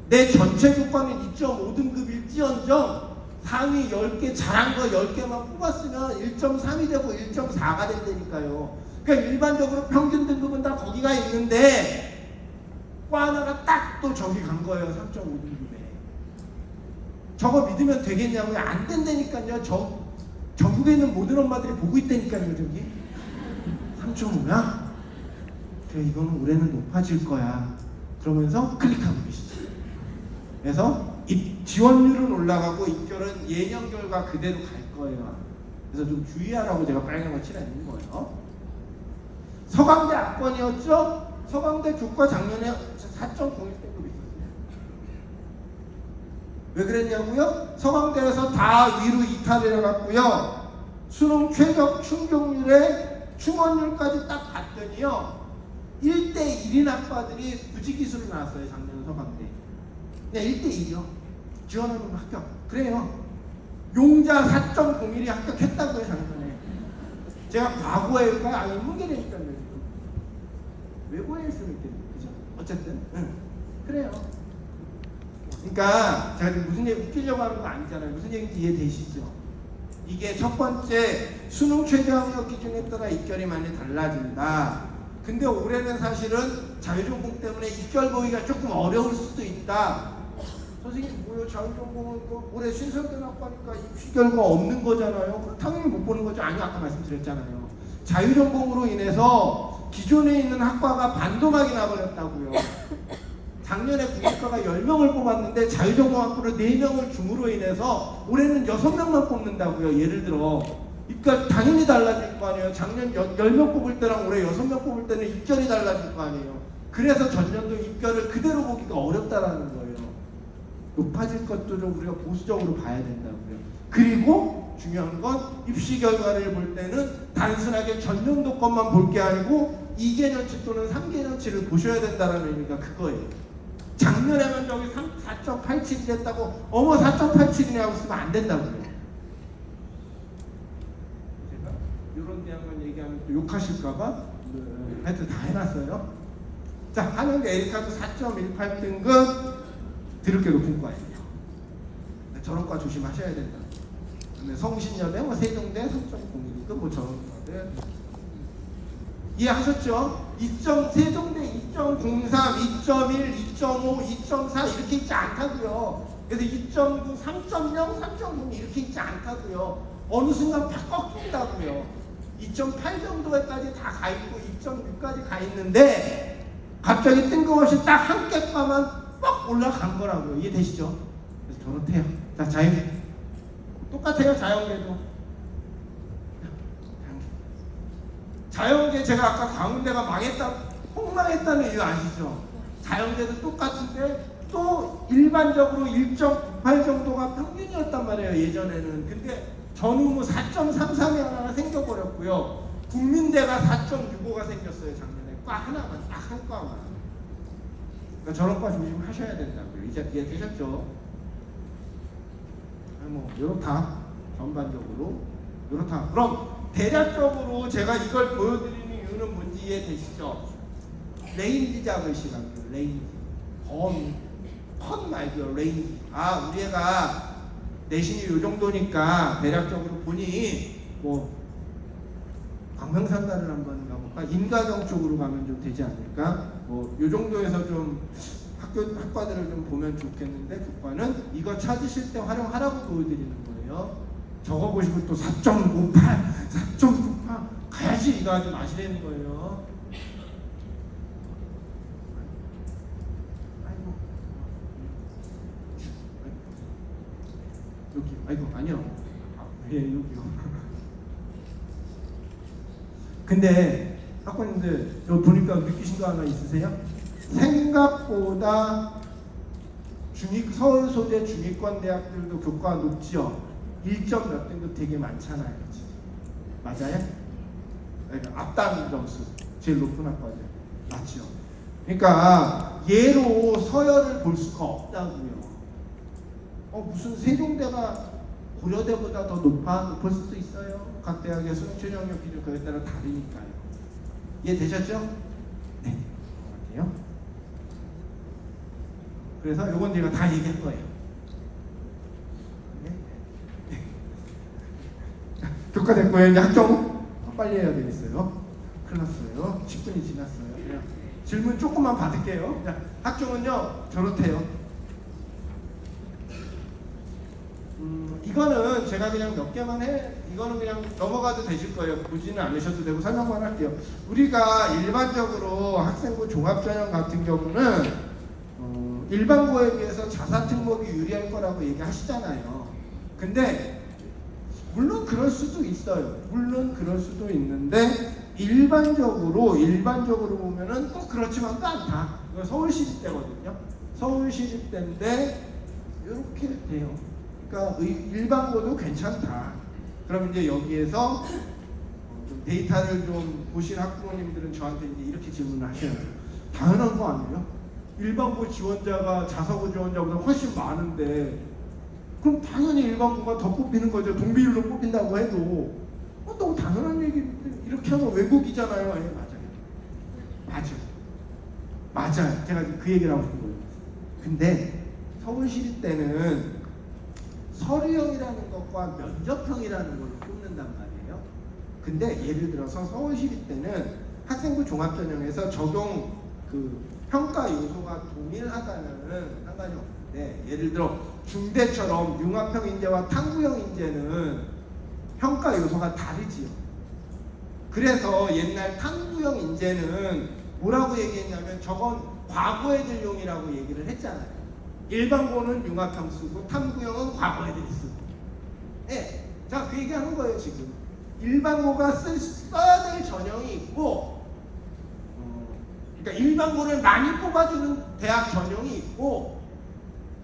내 전체 교과는 2.5등급일지언정 상위 10개 잘한 거 10개만 뽑았으면 1.3이 되고 1.4가 된다니까요. 그러니까 일반적으로 평균 등급은 다 거기가 있는데 과 하나가 딱 또 저기 간 거예요. 3.5등급에. 저거 믿으면 되겠냐고요? 안 된다니까요. 전국에 있는 모든 엄마들이 보고 있다니까요. 저기 3.5야? 그래, 이거는 올해는 높아질 거야. 그러면서 클릭하고 계시죠. 그래서 지원율은 올라가고 입결은 예년 결과 그대로 갈 거예요. 그래서 좀 주의하라고 제가 빨간 거 칠해 있는 거예요. 서강대 압권이었죠? 서강대 교과 작년에 4.01등급 있었어요. 왜 그랬냐고요? 서강대에서 다 위로 이탈을 해갖고요. 수능 최적 충족률에 충원율까지 딱 봤더니요. 1대1인 학과들이 부지기수로 나왔어요. 작년 서강대. 네, 1대1이요. 지원하면 합격. 그래요. 용자 4.01이 합격했다고요. 작년에. 제가 과거에가 인문계니까요. 외고에 수는 있겠네요. 그죠? 어쨌든. 응. 그래요. 그러니까 제가 지금 무슨 얘기 웃기려고 하는 거 아니잖아요. 무슨 얘기인지 이해되시죠? 이게 첫 번째 수능 최저학력 기준에 따라 입결이 많이 달라진다. 근데 올해는 사실은 자유전공 때문에 입결 보기가 조금 어려울 수도 있다. 선생님 뭐요? 자유전공은 올해 신설된 학과니까 입시 결과 없는 거잖아요. 그럼 당연히 못 보는 거죠. 아니 아까 말씀드렸잖아요. 자유전공으로 인해서 기존에 있는 학과가 반토막이 나버렸다고요. 작년에 국립과가 10명을 뽑았는데 자유전공 학부를 4명을 줌으로 인해서 올해는 6명만 뽑는다고요. 예를 들어. 그러니까 당연히 달라질 거 아니에요. 작년 10명 뽑을 때랑 올해 6명 뽑을 때는 입결이 달라질 거 아니에요. 그래서 전년도 입결을 그대로 보기가 어렵다라는 거예요. 높아질 것도 좀 우리가 보수적으로 봐야 된다고요. 그리고 중요한 건 입시 결과를 볼 때는 단순하게 전년도 것만 볼 게 아니고 2개년치 또는 3개년치를 보셔야 된다는 의미가 그거예요. 작년에만 저기 4.87이 됐다고 어머 4.87이냐고 쓰면 안 된다고요. 제가 이런 대학만 얘기하면 또 욕하실까봐 하여튼 다 해놨어요. 자, 한양대 에리카도 4.18등급 드럽게 높은 과예요. 저런 과 조심하셔야 된다. 성신여대, 세종대 3.01등급 뭐 저런 과들 이해하셨죠? 세종대 2.03, 2.1, 2.5, 2.4 이렇게 있지 않다고요. 그래서 2.9, 3.0, 3.0 이렇게 있지 않다고요. 어느 순간 팍 꺾인다고요. 2.8 정도까지 다 가 있고 2.6까지 가 있는데 갑자기 뜬금없이 딱 한 끗과만 뻑 올라간 거라고요. 이해되시죠? 그래서 저렇대요. 자, 자유 똑같아요. 자연계도. 자연계 제가 아까 광운대가 폭망했다는 이유 아시죠? 자연계도 똑같은데 또 일반적으로 1.98 정도가 평균이었단 말이에요. 예전에는. 근데 전후무 4.33이 하나 생겨버렸고요. 국민대가 4.65가 생겼어요. 작년에. 과 하나만, 딱 한 과만. 그러니까 저런 과 조심하셔야 된다고요. 이제 이해되셨죠? 뭐 이렇다. 전반적으로 이렇다. 그럼 대략적으로 제가 이걸 보여드리는 이유는 뭔지 이해되시죠? 레인지 잡으시라고요. 레인지. 펀 말고요. 레인지. 아, 우리 애가 내신이 이 정도니까 대략적으로 보니 뭐 광명상가를 한번 가볼까? 인가경 쪽으로 가면 좀 되지 않을까? 뭐 이 정도에서 좀 학과들을 좀 보면 좋겠는데 교과는 이거 찾으실 때 활용하라고 보여드리는 거예요. 저거 보시고 또 4.58, 4.98 가야지 이거 하지 마시라는 거예요. 여기, 아이고 아니요. 예, 여기요. 근데 학부모님들 여기 보니까 느끼신 거 하나 있으세요? 생각보다 서울 소재 중위권 대학들도 교과가 높지요. 1점 몇 등급 되게 많잖아요. 그치? 맞아요? 그러니까 앞단 점수 제일 높은 학과들 맞죠? 그러니까 예로 서열을 볼 수가 없다고요. 무슨 세종대가 고려대보다 더 높을 수도 있어요. 각 대학의 수능 최저학력 기준 그에 따라 다르니까요. 이해되셨죠? 네. 갈게요. 그래서 요건 제가 다 얘기할 거예요. 네. 네. 자, 교과됐고요. 이제 학종 빨리 해야 되겠어요. 큰일 났어요. 10분이 지났어요. 그냥 질문 조금만 받을게요. 자, 학종은요 저렇대요. 이거는 제가 그냥 몇 개만 이거는 그냥 넘어가도 되실 거예요. 보지는 않으셔도 되고 설명만 할게요. 우리가 일반적으로 학생부 종합전형 같은 경우는 일반고에 비해서 자사특목이 유리할 거라고 얘기하시잖아요. 근데 물론 그럴 수도 있어요. 물론 그럴 수도 있는데 일반적으로 보면은 또 그렇지만도 않다. 이거 서울시립대거든요. 서울시립대인데 이렇게 돼요. 그러니까 일반고도 괜찮다. 그럼 이제 여기에서 좀 데이터를 좀 보신 학부모님들은 저한테 이제 이렇게 질문을 하셔요. 당연한 거 아니에요? 일반고 지원자가 자사고 지원자보다 훨씬 많은데 그럼 당연히 일반고가 더 뽑히는 거죠. 동비율로 뽑힌다고 해도 너무 당연한 얘기인데 이렇게 하면 왜곡이잖아요. 예, 맞아요. 제가 그 얘기를 하고 싶은 거예요. 근데 서울시립대는 서류형이라는 것과 면접형이라는 걸로 뽑는단 말이에요. 근데 예를 들어서 서울시립대는 학생부 종합전형에서 적용 평가 요소가 동일하다는 상관이 없는데 예를 들어 중대처럼 융합형 인재와 탐구형 인재는 평가 요소가 다르지요. 그래서 옛날 탐구형 인재는 뭐라고 얘기했냐면 저건 과거 애들용이라고 얘기를 했잖아요. 일반고는 융합형 쓰고 탐구형은 과거 애들이 쓰고. 네. 자, 그 얘기하는 거예요 지금. 일반고가 써야 될 전형이 있고 그러니까 일반고를 많이 뽑아주는 대학 전형이 있고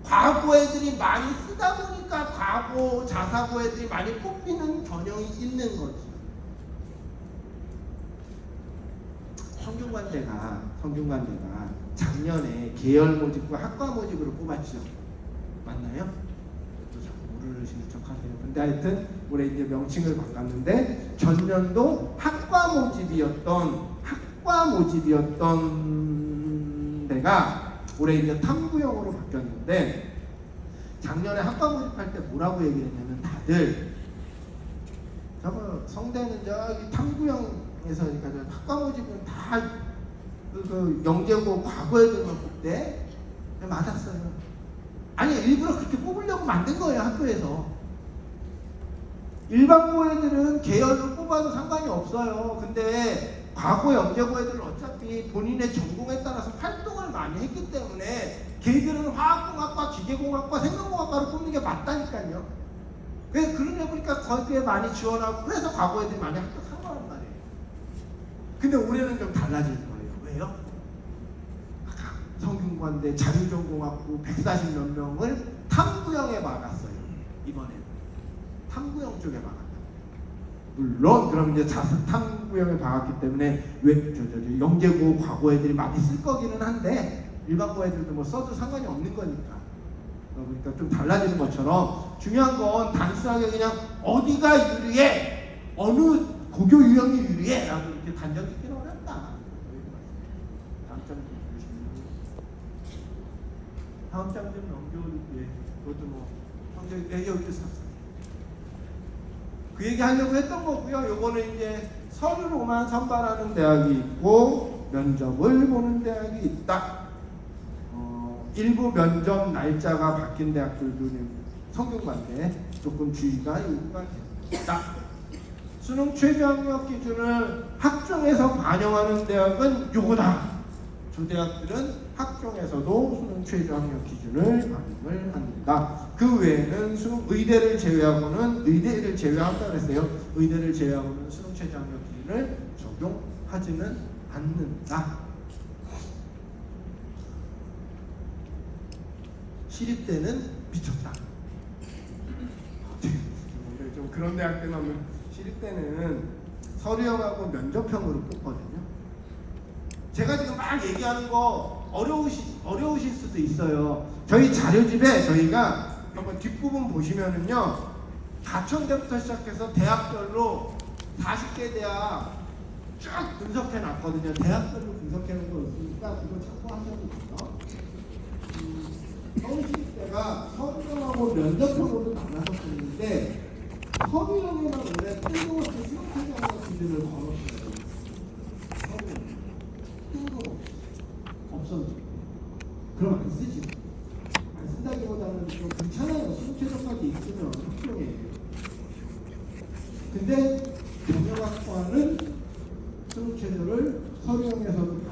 과거 애들이 많이 쓰다 보니까 과거 자사고 애들이 많이 뽑히는 전형이 있는 거지. 성균관대가 작년에 계열 모집과 학과 모집으로 뽑았죠. 맞나요? 또 자꾸 모르시는 척 하세요. 근데 하여튼 올해 이제 명칭을 바꿨는데 전년도 학과 모집이었던 데가 올해 이제 탐구형으로 바뀌었는데 작년에 학과 모집할 때 뭐라고 얘기를 했냐면 다들 저거 성대는 저기 탐구형에서 그러니까 학과 모집은 다 영재고 과거 애들만 뽑대. 맞았어요. 아니 일부러 그렇게 뽑으려고 만든 거예요. 학교에서. 일반고 애들은 계열로 뽑아도 상관이 없어요. 근데 과거 영재고 애들은 어차피 본인의 전공에 따라서 활동을 많이 했기 때문에 걔들은 화학공학과, 기계공학과, 생명공학과로 뽑는 게 맞다니까요. 왜 그러냐 보니까 거기에 많이 지원하고 그래서 과거 애들이 많이 합격한 거란 말이에요. 근데 올해는 좀 달라질 거예요. 왜요? 성균관대 자유전공학부 140몇 명을 탐구형에 막았어요. 이번에는 탐구형 쪽에 막았다. 물론 그럼 이제 탐구형에 막았기 때문에 왜 영재고 과거 애들이 많이 쓸 거기는 한데 일반고 애들도 뭐 써도 상관이 없는 거니까. 그러니까 좀 달라지는 것처럼 중요한 건 단순하게 그냥 어디가 유리해, 어느 고교 유형이 유리해 라고 이렇게 단정 짓기는 어렵다. 다음 장 좀 넘겨올게요. 그것도 뭐 여기도 샀어요. 그 얘기 하려고 했던 거고요. 요거는 이제 서류로만 선발하는 대학이 있고 면접을 보는 대학이 있다. 일부 면접 날짜가 바뀐 대학들도 성균관대 조금 주의가 요구가 됩니다. 수능 최저학력 기준을 학종에서 반영하는 대학은 요거다. 두 대학들은 학종에서도 수능 최저학력 기준을 반영을 합니다. 그 외에는 의대를 제외한다 그랬어요. 의대를 제외하고는 수능 최저학력 기준을 적용하지는 않는다. 시립대는 미쳤다. 좀 그런 대학들만 시립대는 서류형하고 면접형으로 뽑거든요. 제가 지금 막 얘기하는 거 어려우실 수도 있어요. 저희 자료집에 저희가 한번 뒷부분 보시면은요, 가천대부터 시작해서 대학별로 40개 대학 쭉 분석해 놨거든요. 대학별로 분석해 놓은 거 있으니까 그거 참고하셔도 돼요. 서울시립 때가 서류형하고 면접형으로 나눠졌었는데 서류형에만 올해 뜬금없이 수학행정학 기준을 걸었어요. 서류형 뜬금없이 없어지고 그럼 안 쓰지. 안 쓴다기보다는 좀 괜찮아요. 수능최저까지 있으면 학교에. 근데 경영학과는 수능최저를 서류형에서도 반영을 안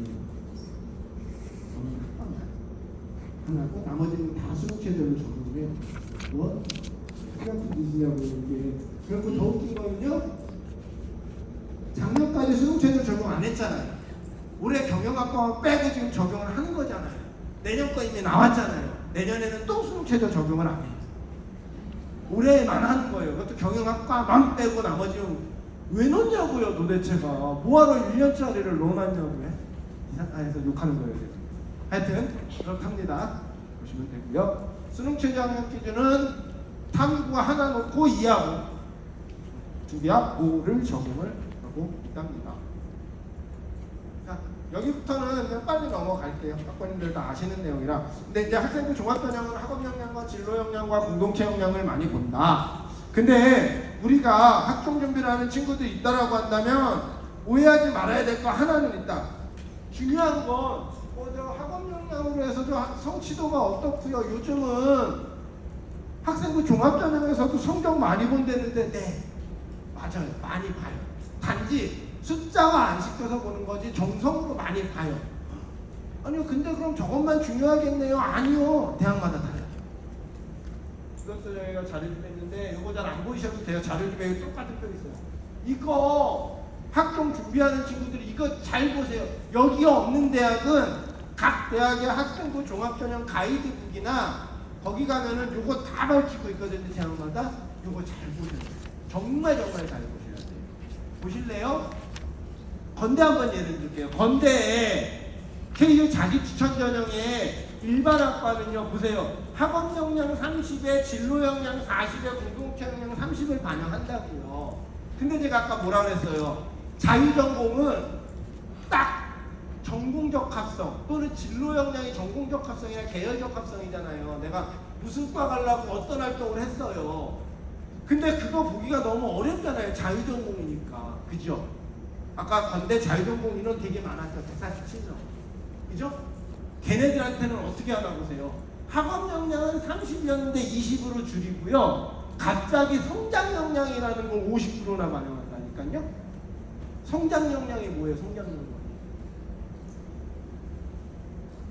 해요. 저는 하나고 나머지는 다 수능최저를 적용해요. 뭐? 같은 짓이냐고 이게. 그리고 더 웃긴 거는요. 작년까지 수능최저 적용 안 했잖아요. 올해 경영학과만 빼고 지금 적용을 하는 거잖아요. 내년 거 이미 나왔잖아요. 내년에는 또 수능최저 적용을 안 해요. 올해만 하는 거예요. 그것도 경영학과만 빼고 나머지는 왜 넣냐고요 도대체가. 뭐하러 1년짜리를 넣어놨냐고요. 이상해서 욕하는 거예요. 하여튼 그렇답니다. 보시면 되고요. 수능최저 학력 기준은 탐구가 하나 놓고 2하고 2개와 5를 적용을 하고 있답니다. 자, 여기부터는 그냥 빨리 넘어갈게요. 학번님들 다 아시는 내용이라. 근데 이제 학생부 종합전형은 학업 역량과 진로 역량과 공동체 역량을 많이 본다. 근데 우리가 학종 준비를 하는 친구들이 있다라고 한다면 오해하지 말아야 될 거 하나는 있다. 중요한 건 저 학업 역량으로 해서 저 성취도가 어떻고요. 요즘은 학생부 종합전형에서도 성적 많이 본다는데 네 맞아요. 많이 봐요. 단지 숫자가 안 시켜서 보는 거지 정성으로 많이 봐요. 아니요 근데 그럼 저것만 중요하겠네요. 아니요. 대학마다 달라요. 이것도 저희가 자료집에 있는데 이거 잘 안 보이셔도 돼요. 자료집에 똑같은 표 있어요. 이거 학종 준비하는 친구들이 이거 잘 보세요. 여기 없는 대학은 각 대학의 학생부 종합전형 가이드북이나 거기 가면은 요거 다 밝히고 있거든요. 대학마다 요거 잘 보셔야 돼요. 정말 잘 보셔야 돼요. 보실래요? 건대 한번 예를 들게요. 건대에 KU 자기추천전형에 일반학과는요. 보세요. 학업 역량 30에 진로 역량 40에 공동체 역량 30을 반영한다고요. 근데 제가 아까 뭐라 그랬어요? 자유전공은 딱 전공적 합성 또는 진로 역량이 전공적 합성이나 계열적 합성이잖아요. 내가 무슨 과 가려고 어떤 활동을 했어요. 근데 그거 보기가 너무 어렵잖아요. 자유전공이니까. 그죠? 아까 건대 자유전공 인원 되게 많았죠. 147명. 그죠? 걔네들한테는 어떻게 하나 보세요. 학업 역량은 30이었는데 20으로 줄이고요. 갑자기 성장 역량이라는 걸 50%나 반영한다니까요. 성장 역량이 뭐예요? 성장 역량.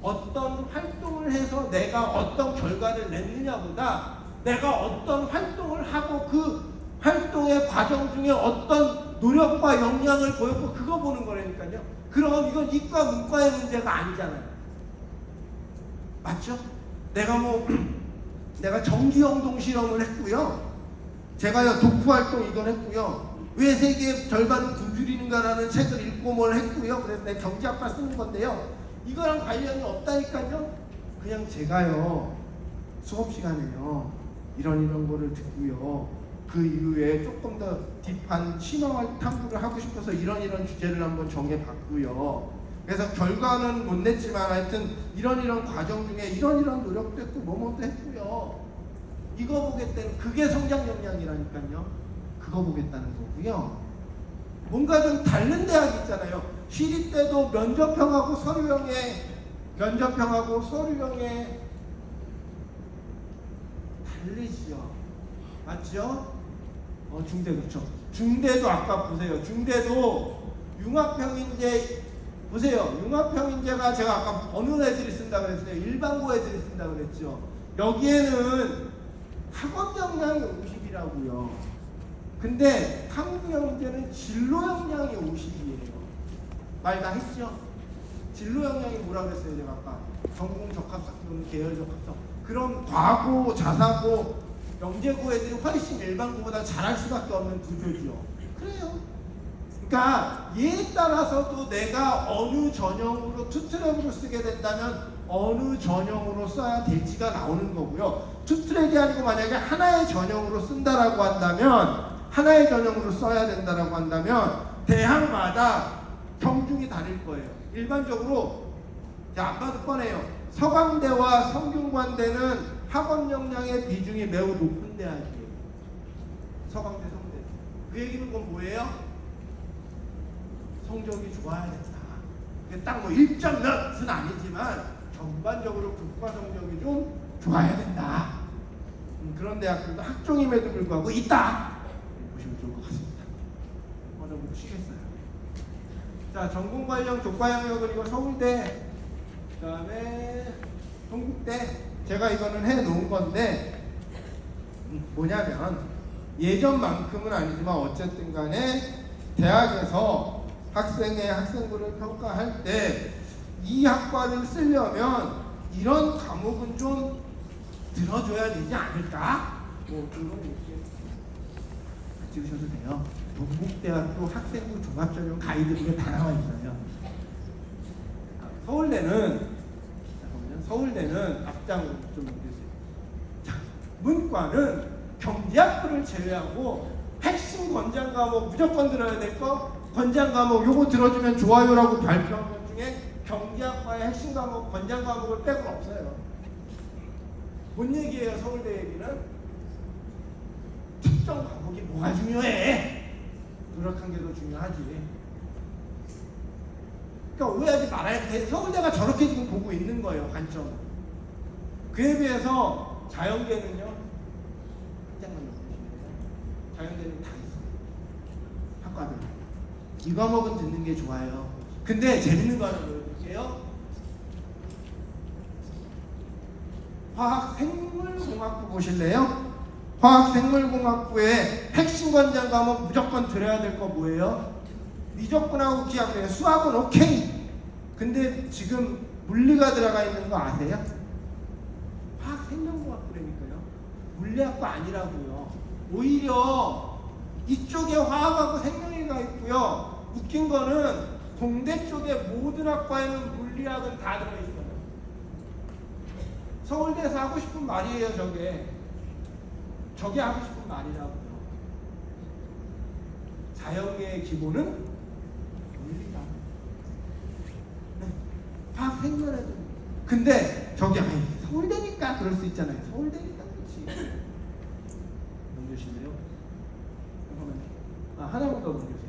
어떤 활동을 해서 내가 어떤 결과를 냈느냐보다 내가 어떤 활동을 하고 그 활동의 과정 중에 어떤 노력과 역량을 보였고 그거 보는 거라니까요. 그럼 이건 이과 문과의 문제가 아니잖아요. 맞죠? 내가 정기영동 실험을 했고요. 제가요 독후 활동 이걸 했고요. 왜 세계 절반은 굶주리는가라는 책을 읽고 뭘 했고요. 그래서 내 경제학과 쓰는 건데요. 이거랑 관련이 없다니까요. 그냥 제가요 수업 시간에요 이런 거를 듣고요. 그 이후에 조금 더 딥한 심화 탐구를 하고 싶어서 이런 주제를 한번 정해봤고요. 그래서 결과는 못 냈지만 하여튼 이런 과정 중에 이런 노력도 했고 뭐뭐도 했고요. 이거 보겠다는 그게 성장 역량이라니까요. 그거 보겠다는 거고요. 뭔가 좀 다른 대학 있잖아요. 시립 때도 면접형하고 서류형에 다르죠. 맞죠? 중대 그렇죠. 중대도 아까 보세요. 중대도 융합형인재 보세요. 융합형인재가 제가 아까 어느 애들이 쓴다 그랬어요. 일반고 애들이 쓴다 그랬죠. 여기에는 학업 역량이 50이라고요. 근데 탐구형인재는 진로 역량이 50이에요. 말 다 했죠? 진로 역량이 뭐라 그랬어요? 제가 아까 전공 적합성 또는 계열 적합성. 그럼 과고, 자사고, 영재고 애들이 훨씬 일반고보다 잘할 수밖에 없는 구조죠. 그래요. 그러니까 얘에 따라서도 내가 어느 전형으로 투트랙으로 쓰게 된다면 어느 전형으로 써야 될지가 나오는 거고요. 투트랙이 아니고 만약에 하나의 전형으로 쓴다라고 한다면 하나의 전형으로 써야 된다라고 한다면 대학마다 경중이 다를 거예요. 일반적으로 안 봐도 뻔해요. 서강대와 성균관대는 학업 역량의 비중이 매우 높은 대학이에요. 서강대, 성대. 그 얘기는 그건 뭐예요? 성적이 좋아야 된다. 딱 뭐 1점 몇은 아니지만 전반적으로 국가 성적이 좀 좋아야 된다. 그런 대학들도 학종임에도 불구하고 있다. 보시면 좋을 것 같습니다. 좀 보시겠어요. 자, 전공 관련 교과 영역은 이거 서울대, 그 다음에 동국대. 제가 이거는 해놓은 건데 뭐냐면 예전만큼은 아니지만 어쨌든 간에 대학에서 학생의 학생부를 평가할 때 이 학과를 쓰려면 이런 과목은 좀 들어줘야 되지 않을까? 뭐 그런 얘기 찍으셔도 돼요. 동국대학교 학생부 종합전형 가이드북에 다 나와 있어요. 서울대는 앞장 좀 보세요. 자, 문과는 경제학부를 제외하고 핵심 권장 과목 무조건 들어야 될 거, 권장 과목 요거 들어주면 좋아요라고 발표한 것 중에 경제학과의 핵심 과목, 권장 과목을 빼고 없어요. 뭔 얘기예요? 서울대 얘기는 특정 과목이 뭐가 중요해? 노력한 게 더 중요하지. 그러니까 오해하지 말아야 돼. 서울대가 저렇게 지금 보고 있는 거예요, 관점. 그에 비해서 자연계는요, 한 장만 보시면 자연계는 다 있어요. 학과들. 이 과목은 듣는 게 좋아요. 근데 재밌는 거 하나 보여드릴게요. 화학생물공학부 보실래요? 화학생물공학부의 핵심 권장 과목 무조건 들어야 될 거 뭐예요? 미적분하고 기하학이에요. 수학은 오케이. 근데 지금 물리가 들어가 있는 거 아세요? 화학생명공학부라니까요. 물리학과 아니라고요. 오히려 이쪽에 화학하고 생명이가 있고요. 웃긴 거는 공대 쪽의 모든 학과에는 물리학은 다 들어있어요. 서울대에서 하고 싶은 말이에요, 저게. 저게 하고 싶은 말이라고요. 자연계의 기본은 물리다. 네. 화학 생명에도. 근데 저기 서울대니까 그럴 수 있잖아요. 서울대니까 그렇지. 넘겨주실래요? 잠깐만요. 하나만 더 넘겨주세요.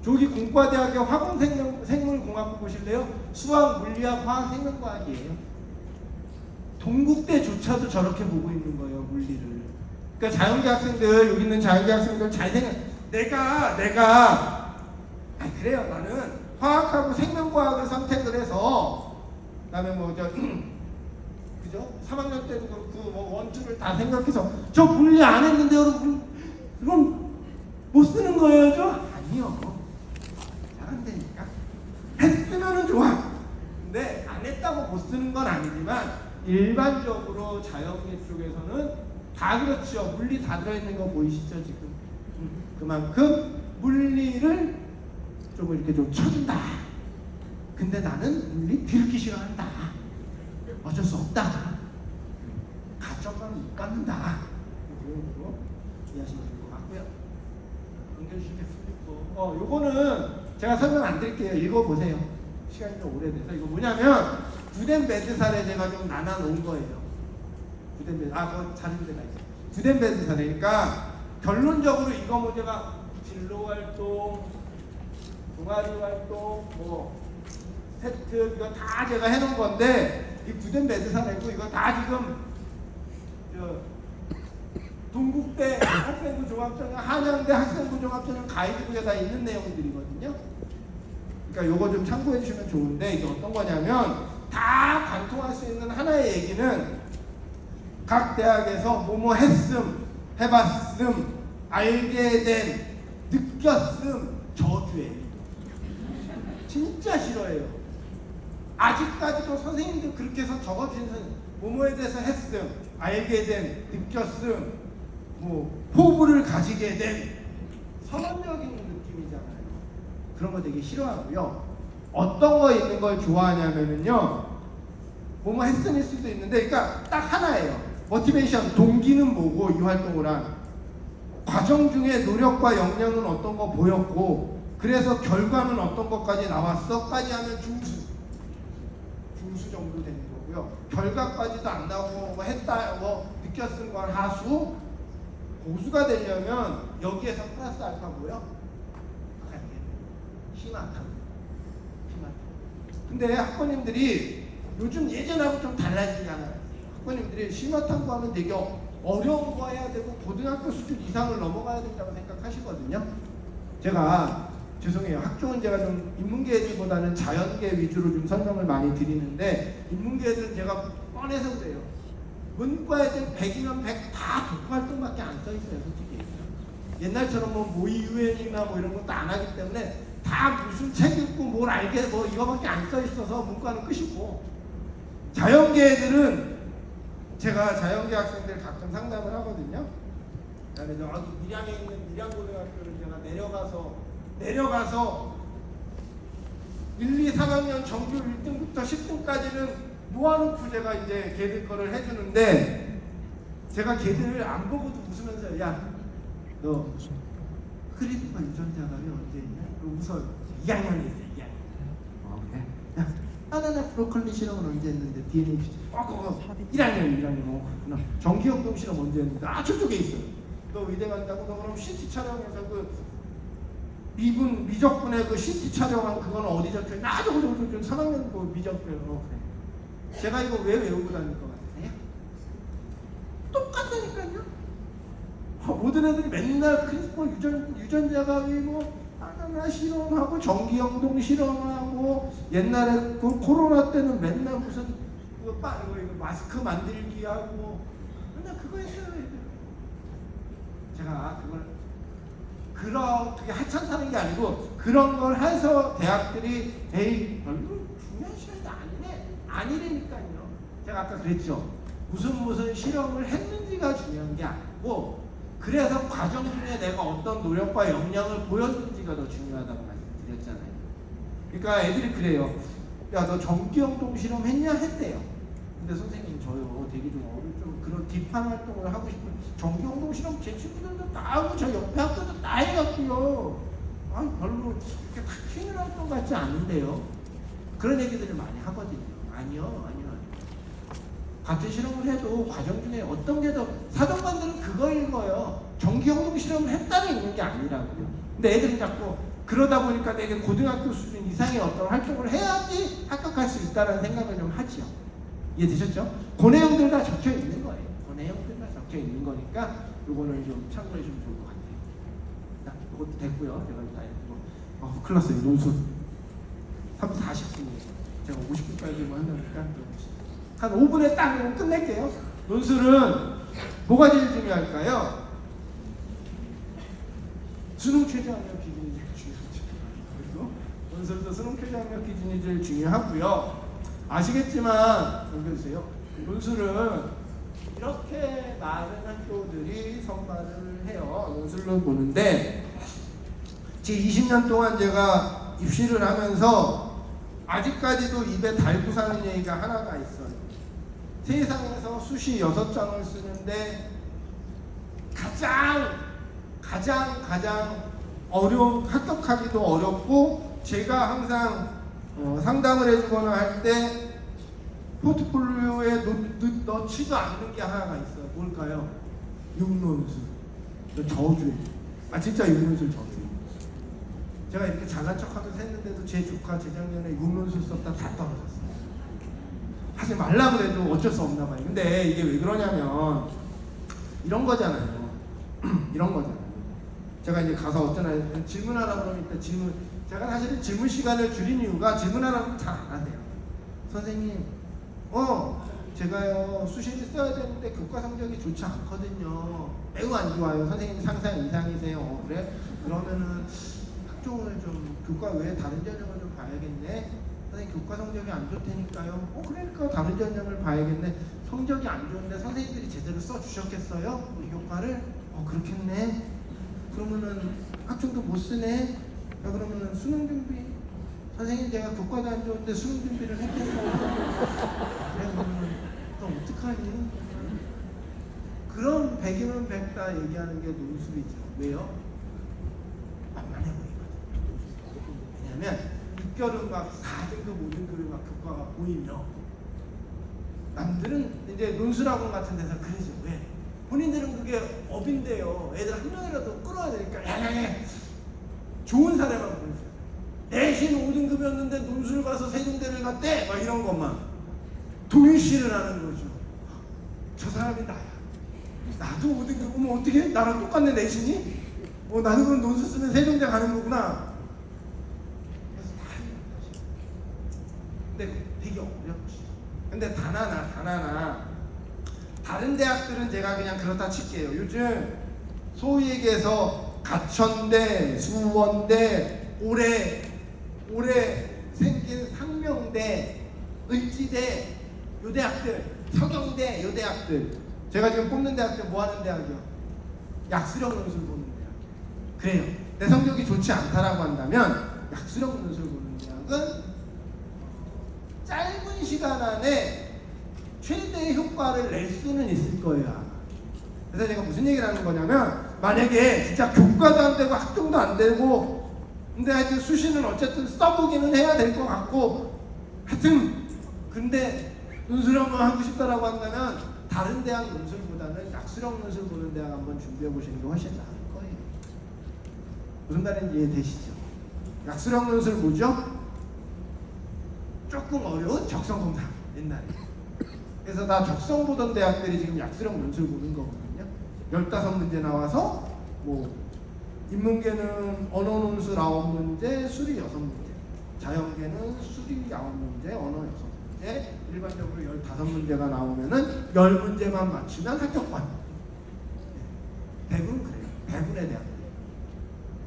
저기 공과대학의 화공생물공학부 보실래요? 수학, 물리학, 화학, 생명과학이에요. 동국대조차도 저렇게 보고 있는 거예요, 물리를. 그러니까 자연계 학생들, 여기 있는 자연계 학생들 잘 생각. 내가 그래요. 나는 화학하고 생명과학을 선택을 해서, 그다음에 그죠? 3학년 때도 그렇고 원투를 다 생각해서 저 물리 안 했는데 여러분 이건 못 쓰는 거예요, 저? 아니요. 안 되니까 했으면은 좋아. 근데 안 했다고 못 쓰는 건 아니지만 일반적으로 자연계 쪽에서는 다 그렇죠. 물리 다 들어있는 거 보이시죠 지금? 그만큼 물리를 좀 이렇게 좀 쳐준다. 근데 나는 물리 들기 싫어한다. 어쩔 수 없다. 가점만 못 받는다. 그거 이해하시면 될 것 같고요. 넘겨주시겠습니까? 요거는 제가 설명 안 드릴게요. 읽어보세요. 시간이 좀 오래돼서. 이거 뭐냐면 구덴베드 사례 제가 좀 나눠놓은 거예요. 구덴베드, 그거 자료들에 다 있어요. 구덴베드 사례니까 결론적으로 이거 문제가 진로활동, 동아리활동, 세트 이거 다 제가 해놓은 건데 이 구덴베드 사례고 이거 다 지금 동국대 학생부 종합전형, 한양대 학생부 종합전형 가이드북에 다 있는 내용들이거든요. 그러니까 요거 좀 참고해 주시면 좋은데 이게 어떤 거냐면 다 관통할 수 있는 하나의 얘기는 각 대학에서 뭐뭐 했음, 해봤음, 알게 된, 느꼈음, 저주예요. 진짜 싫어해요. 아직까지도 선생님들 그렇게 해서 적어주시는 뭐뭐에 대해서 했음, 알게 된, 느꼈음, 호불을 가지게 된 선언적인 느낌이잖아요. 그런 거 되게 싫어하고요. 어떤 거 있는 걸 좋아하냐면요, 뭐뭐 했음일 수도 있는데, 그러니까 딱 하나예요. 모티베이션, 동기는 뭐고 이 활동을 한 과정 중에 노력과 역량은 어떤 거 보였고, 그래서 결과는 어떤 것까지 나왔어?까지 하면 중수 정도 되는 거고요. 결과까지도 안 나오고 뭐 했다, 뭐 느껴 쓴 건 하수, 고수가 되려면 여기에서 플러스 알파 뭐요? 희망함. 근데 학부모님들이 요즘 예전하고 좀 달라지잖아요. 학부모님들이 심화탐구하면 되게 어려운 거 해야 되고 고등학교 수준 이상을 넘어가야 된다고 생각하시거든요. 제가 죄송해요. 학종은 제가 좀 인문계 애들보다는 자연계 위주로 좀 설명을 많이 드리는데, 인문계 애들은 제가 뻔해서 그래요. 문과 애들 100이면 100 다 독후활동밖에 안 써있어요, 솔직히. 옛날처럼 뭐 모의 유엔이나 뭐 이런 것도 안 하기 때문에 다 무슨 책 읽고 뭘 알게 뭐 이거밖에 안 써있어서 문과는 끝이고, 자연계 애들은 제가 자연계 학생들 가끔 상담을 하거든요. 그래서 밀양에 있는 밀양고등학교를 제가 내려가서 1, 2, 3학년 정규 1등부터 10등까지는 모아놓고 제가 이제 걔들 거를 해주는데, 제가 걔들을 안 보고도 웃으면서 야, 너 크리스마 유전자가 언제 있냐? 웃어. 2학년에 있어, 2학년. 그래? 야, 바나나 브로콜리 실험은 언제 했는데 DNA 그거 1학년. 그렇구나. 전기역동 실험 언제 했는데 저쪽에 있어. 너 의대 간다고? 너 그럼 CT 촬영해서 그 미적분의 그 CT 촬영한 그건 어디 적혀있나? 저거 3학년 그 미적분. 그래. 제가 이거 왜 외우고 다닐 것 같으세요? 똑같다니까요. 모든 애들이 맨날 크리스퍼 유전자가 뭐 바나나 실험하고 전기영동 실험하고, 옛날에 그 코로나 때는 맨날 무슨 이거 마스크 만들기 하고 맨날 그거 했어요. 제가 그걸 그렇게 하찮다는 게 아니고, 그런 걸 해서 대학들이 에이 별로 중요한 시간이 아니라니까요. 제가 아까 그랬죠. 무슨 실험을 했는지가 중요한 게 아니고, 그래서 과정 중에 내가 어떤 노력과 역량을 보였는지가 더 중요하다고 말씀드렸잖아요. 그러니까 애들이 그래요. 야, 너 전기영동 실험 했냐? 했대요. 근데 선생님 저요 되게 좀 그런 딥한 활동을 하고 싶은, 전기영동 실험 제 친구들도 다 하고 저 옆에 학교도 다 해갖고요. 별로 이렇게 탁 튀는 활동 같지 않은데요. 그런 얘기들을 많이 하거든요. 아니요. 같은 실험을 해도 과정 중에 어떤 게 더, 사정관들은 그거 읽어요. 전기영동 실험을 했다는 읽는 게 아니라고요. 근데 애들은 자꾸 그러다 보니까 내게 고등학교 수준 이상의 어떤 활동을 해야지 합격할 수 있다는 생각을 좀 하죠. 이해되셨죠? 그 내용들 다 적혀 있는 거예요. 그 내용들 다 적혀 있는 거니까 요거는 좀 참고해 주면 좋을 것 같아요. 자, 이것도 됐고요. 제가 다 했고. 큰일 났어요. 논술 40분이에요. 제가 50분까지만 한다니까 한 5분에 딱 끝낼게요. 논술은 뭐가 제일 중요할까요? 수능 최저학력 기준이 제일 중요하죠. 논술도 수능 최저학력 기준이 제일 중요하고요. 아시겠지만 넘겨주세요. 논술은 이렇게 많은 학교들이 선발을 해요. 논술로 보는데, 제 20년 동안 제가 입시를 하면서 아직까지도 입에 달고 사는 얘기가 하나가 있어요. 세상에서 수시 6장을 쓰는데 가장 어려운, 합격하기도 어렵고, 제가 항상 상담을 해주거나 할 때 포트폴리오에 넣지도 않는 게 하나가 있어요. 뭘까요? 육론술. 저주예요. 진짜 육론술 저주예요. 제가 이렇게 잘난 척하면서 했는데도 제 조카 재작년에 육론술 썼다 다 떨어졌어요. 하지 말라고 해도 어쩔 수 없나 봐요. 근데 이게 왜 그러냐면 이런 거잖아요. 제가 이제 가서 어쩌나 질문하라 그러면 일단 제가 사실은 질문 시간을 줄인 이유가, 질문하라고 잘 안 하세요. 선생님, 제가요 수시를 써야 되는데 교과 성적이 좋지 않거든요. 매우 안 좋아요. 선생님 상상 이상이세요. 그래? 그러면은 학종을 좀 교과 외에 다른 전형을 좀 봐야겠네. 선생님 교과 성적이 안 좋다니까요. 그러니까 다른 전형을 봐야겠네. 성적이 안 좋은데 선생님들이 제대로 써주셨겠어요? 우리 교과를? 그렇겠네. 그러면은 학종도 못 쓰네. 그러면은 수능 준비. 선생님 제가 교과도 안 좋은데 수능 준비를 했겠어요? 그래, 그러면은 또 어떡하니? 그런 100이면 백다 얘기하는 게 논술이죠. 왜요? 만만해 보이거든. 왜냐면 6개월은 막 4등급, 5등급이 막 교과가 보이며 남들은 이제 논술학원 같은 데서 그러죠. 왜? 본인들은 그게 업인데요. 애들 한 명이라도 끌어야 되니까 야야야 좋은 사례만 보여줘요. 내신 5등급이었는데 논술 가서 세종대를 갔대 막 이런 것만 동일시를 하는 거죠. 저 사람이 나야. 나도 5등급이면 어떻게? 나랑 똑같네 내신이? 나도 그럼 논술 쓰면 세종대 가는 거구나. 그래서 다 하는 거지. 근데 되게 어렵지. 근데 단 하나 다른 대학들은 제가 그냥 그렇다 칠게요. 요즘 소위 얘기해서 가천대, 수원대, 올해 생긴 상명대, 을지대, 요 대학들, 서경대, 요 대학들. 제가 지금 뽑는 대학들 뭐 하는 대학이요? 약수령 논술 보는 대학. 그래요. 내 성적이 좋지 않다라고 한다면 약수령 논술 보는 대학은 짧은 시간 안에 최대의 효과를 낼 수는 있을 거예요. 그래서 제가 무슨 얘기를 하는 거냐면 만약에 진짜 교과도 안 되고 학종도 안 되고 근데 하여튼 수시는 어쨌든 써보기는 해야 될 것 같고 하여튼 근데 논술 한번 하고 싶다라고 한다면 다른 대학 논술보다는 약수령 논술 보는 대학 한번 준비해 보시는 게 훨씬 나을 거예요. 무슨 말인지 이해되시죠? 약수령 논술 뭐죠? 조금 어려운 적성공사 옛날에. 그래서 다 적성 보던 대학들이 지금 약수령 논술 보는 거거든요. 15문제 나와서 뭐 인문계는 언어 논술 9문제, 수리 6문제, 자연계는 수리 9문제, 언어 6문제, 일반적으로 15문제가 나오면은 10문제만 맞추면 합격권. 대부분 그래요. 대부분의 대학들.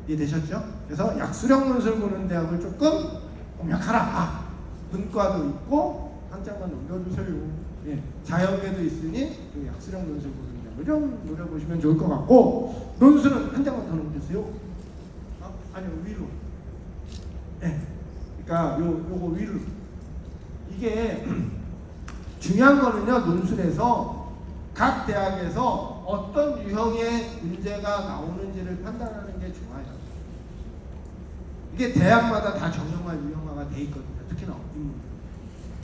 이해되셨죠? 그래서 약수령 논술 보는 대학을 조금 공략하라. 문과도 있고 한 장만 넘겨주세요. 예, 자연계도 있으니 그 약수령 논술 보는 대학을 좀 노려보시면 좋을 것 같고 논술은 한 장만 더 넘겨주세요. 아니요 위로. 예, 그러니까 요거 위로. 이게 중요한 거는요 논술에서 각 대학에서 어떤 유형의 문제가 나오는지를 판단하는 게 좋아요. 이게 대학마다 다 정형화, 유형화가 돼 있거든요. 특히나 인문.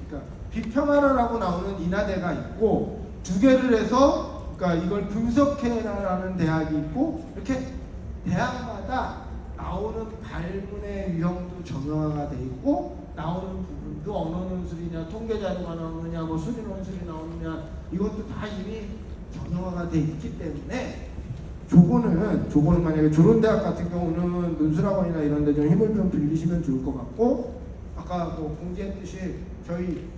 그러니까 비평하라라고 나오는 인하대가 있고 2개를 해서 그러니까 이걸 분석해라라는 대학이 있고 이렇게 대학마다 나오는 발문의 유형도 정형화가 돼 있고 나오는 부분도 언어 논술이냐 통계 자료가 나오느냐 뭐 수리 논술이 나오느냐 이것도 다 이미 정형화가 돼 있기 때문에 조고는 만약에 조론대학 같은 경우는 논술학원이나 이런 데 좀 힘을 좀 빌리시면 좋을 것 같고 아까 뭐 공지했듯이 저희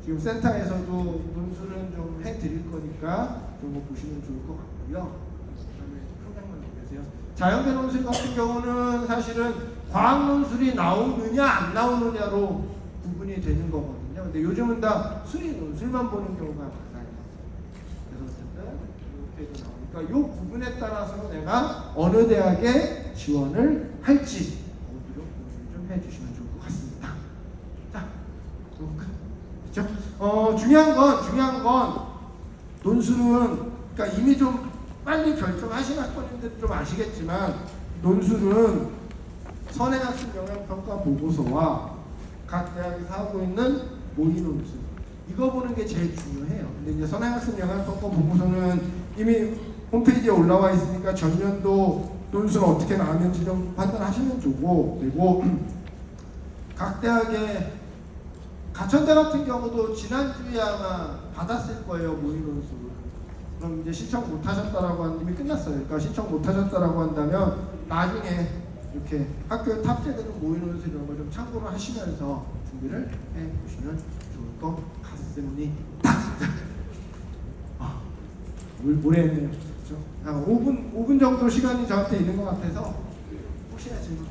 지금 센터에서도 논술은 좀 해드릴 거니까 좀 보시면 좋을 것 같고요. 그다음에 평장만 보세요. 자연계 논술 같은 경우는 사실은 과학 논술이 나오느냐 안 나오느냐로 구분이 되는 거거든요. 근데 요즘은 다 수리 논술만 보는 경우가 많아요. 그래서 어쨌든 이렇게도 나오니까 이 부분에 따라서 내가 어느 대학에 지원을 할지 모두로 고민을 좀 해주시면 좋을 것 같습니다. 자, 그렇죠? 중요한 건 논술은 그러니까 이미 좀 빨리 결정하신 학번인들 좀 아시겠지만 논술은 선행학습 영향평가 보고서와 각 대학에서 하고 있는 모의 논술 이거 보는 게 제일 중요해요. 근데 이제 선행학습 영향평가 보고서는 이미 홈페이지에 올라와 있으니까 전년도 논술 어떻게 나왔는지 좀 판단하시면 좋고 그리고 각 대학의 가천대 같은 경우도 지난주에 아마 받았을 거예요 모의 논술. 그럼 이제 신청 못 하셨다라고 하는 이미 끝났어요. 그러니까 신청 못 하셨다라고 한다면 나중에 이렇게 학교에 탑재되는 모의 논술 이런 걸 좀 참고를 하시면서 준비를 해 보시면 좋을 것 같습니다. 오래 했네요. 그렇죠? 5분 정도 시간이 저한테 있는 것 같아서 혹시나 질문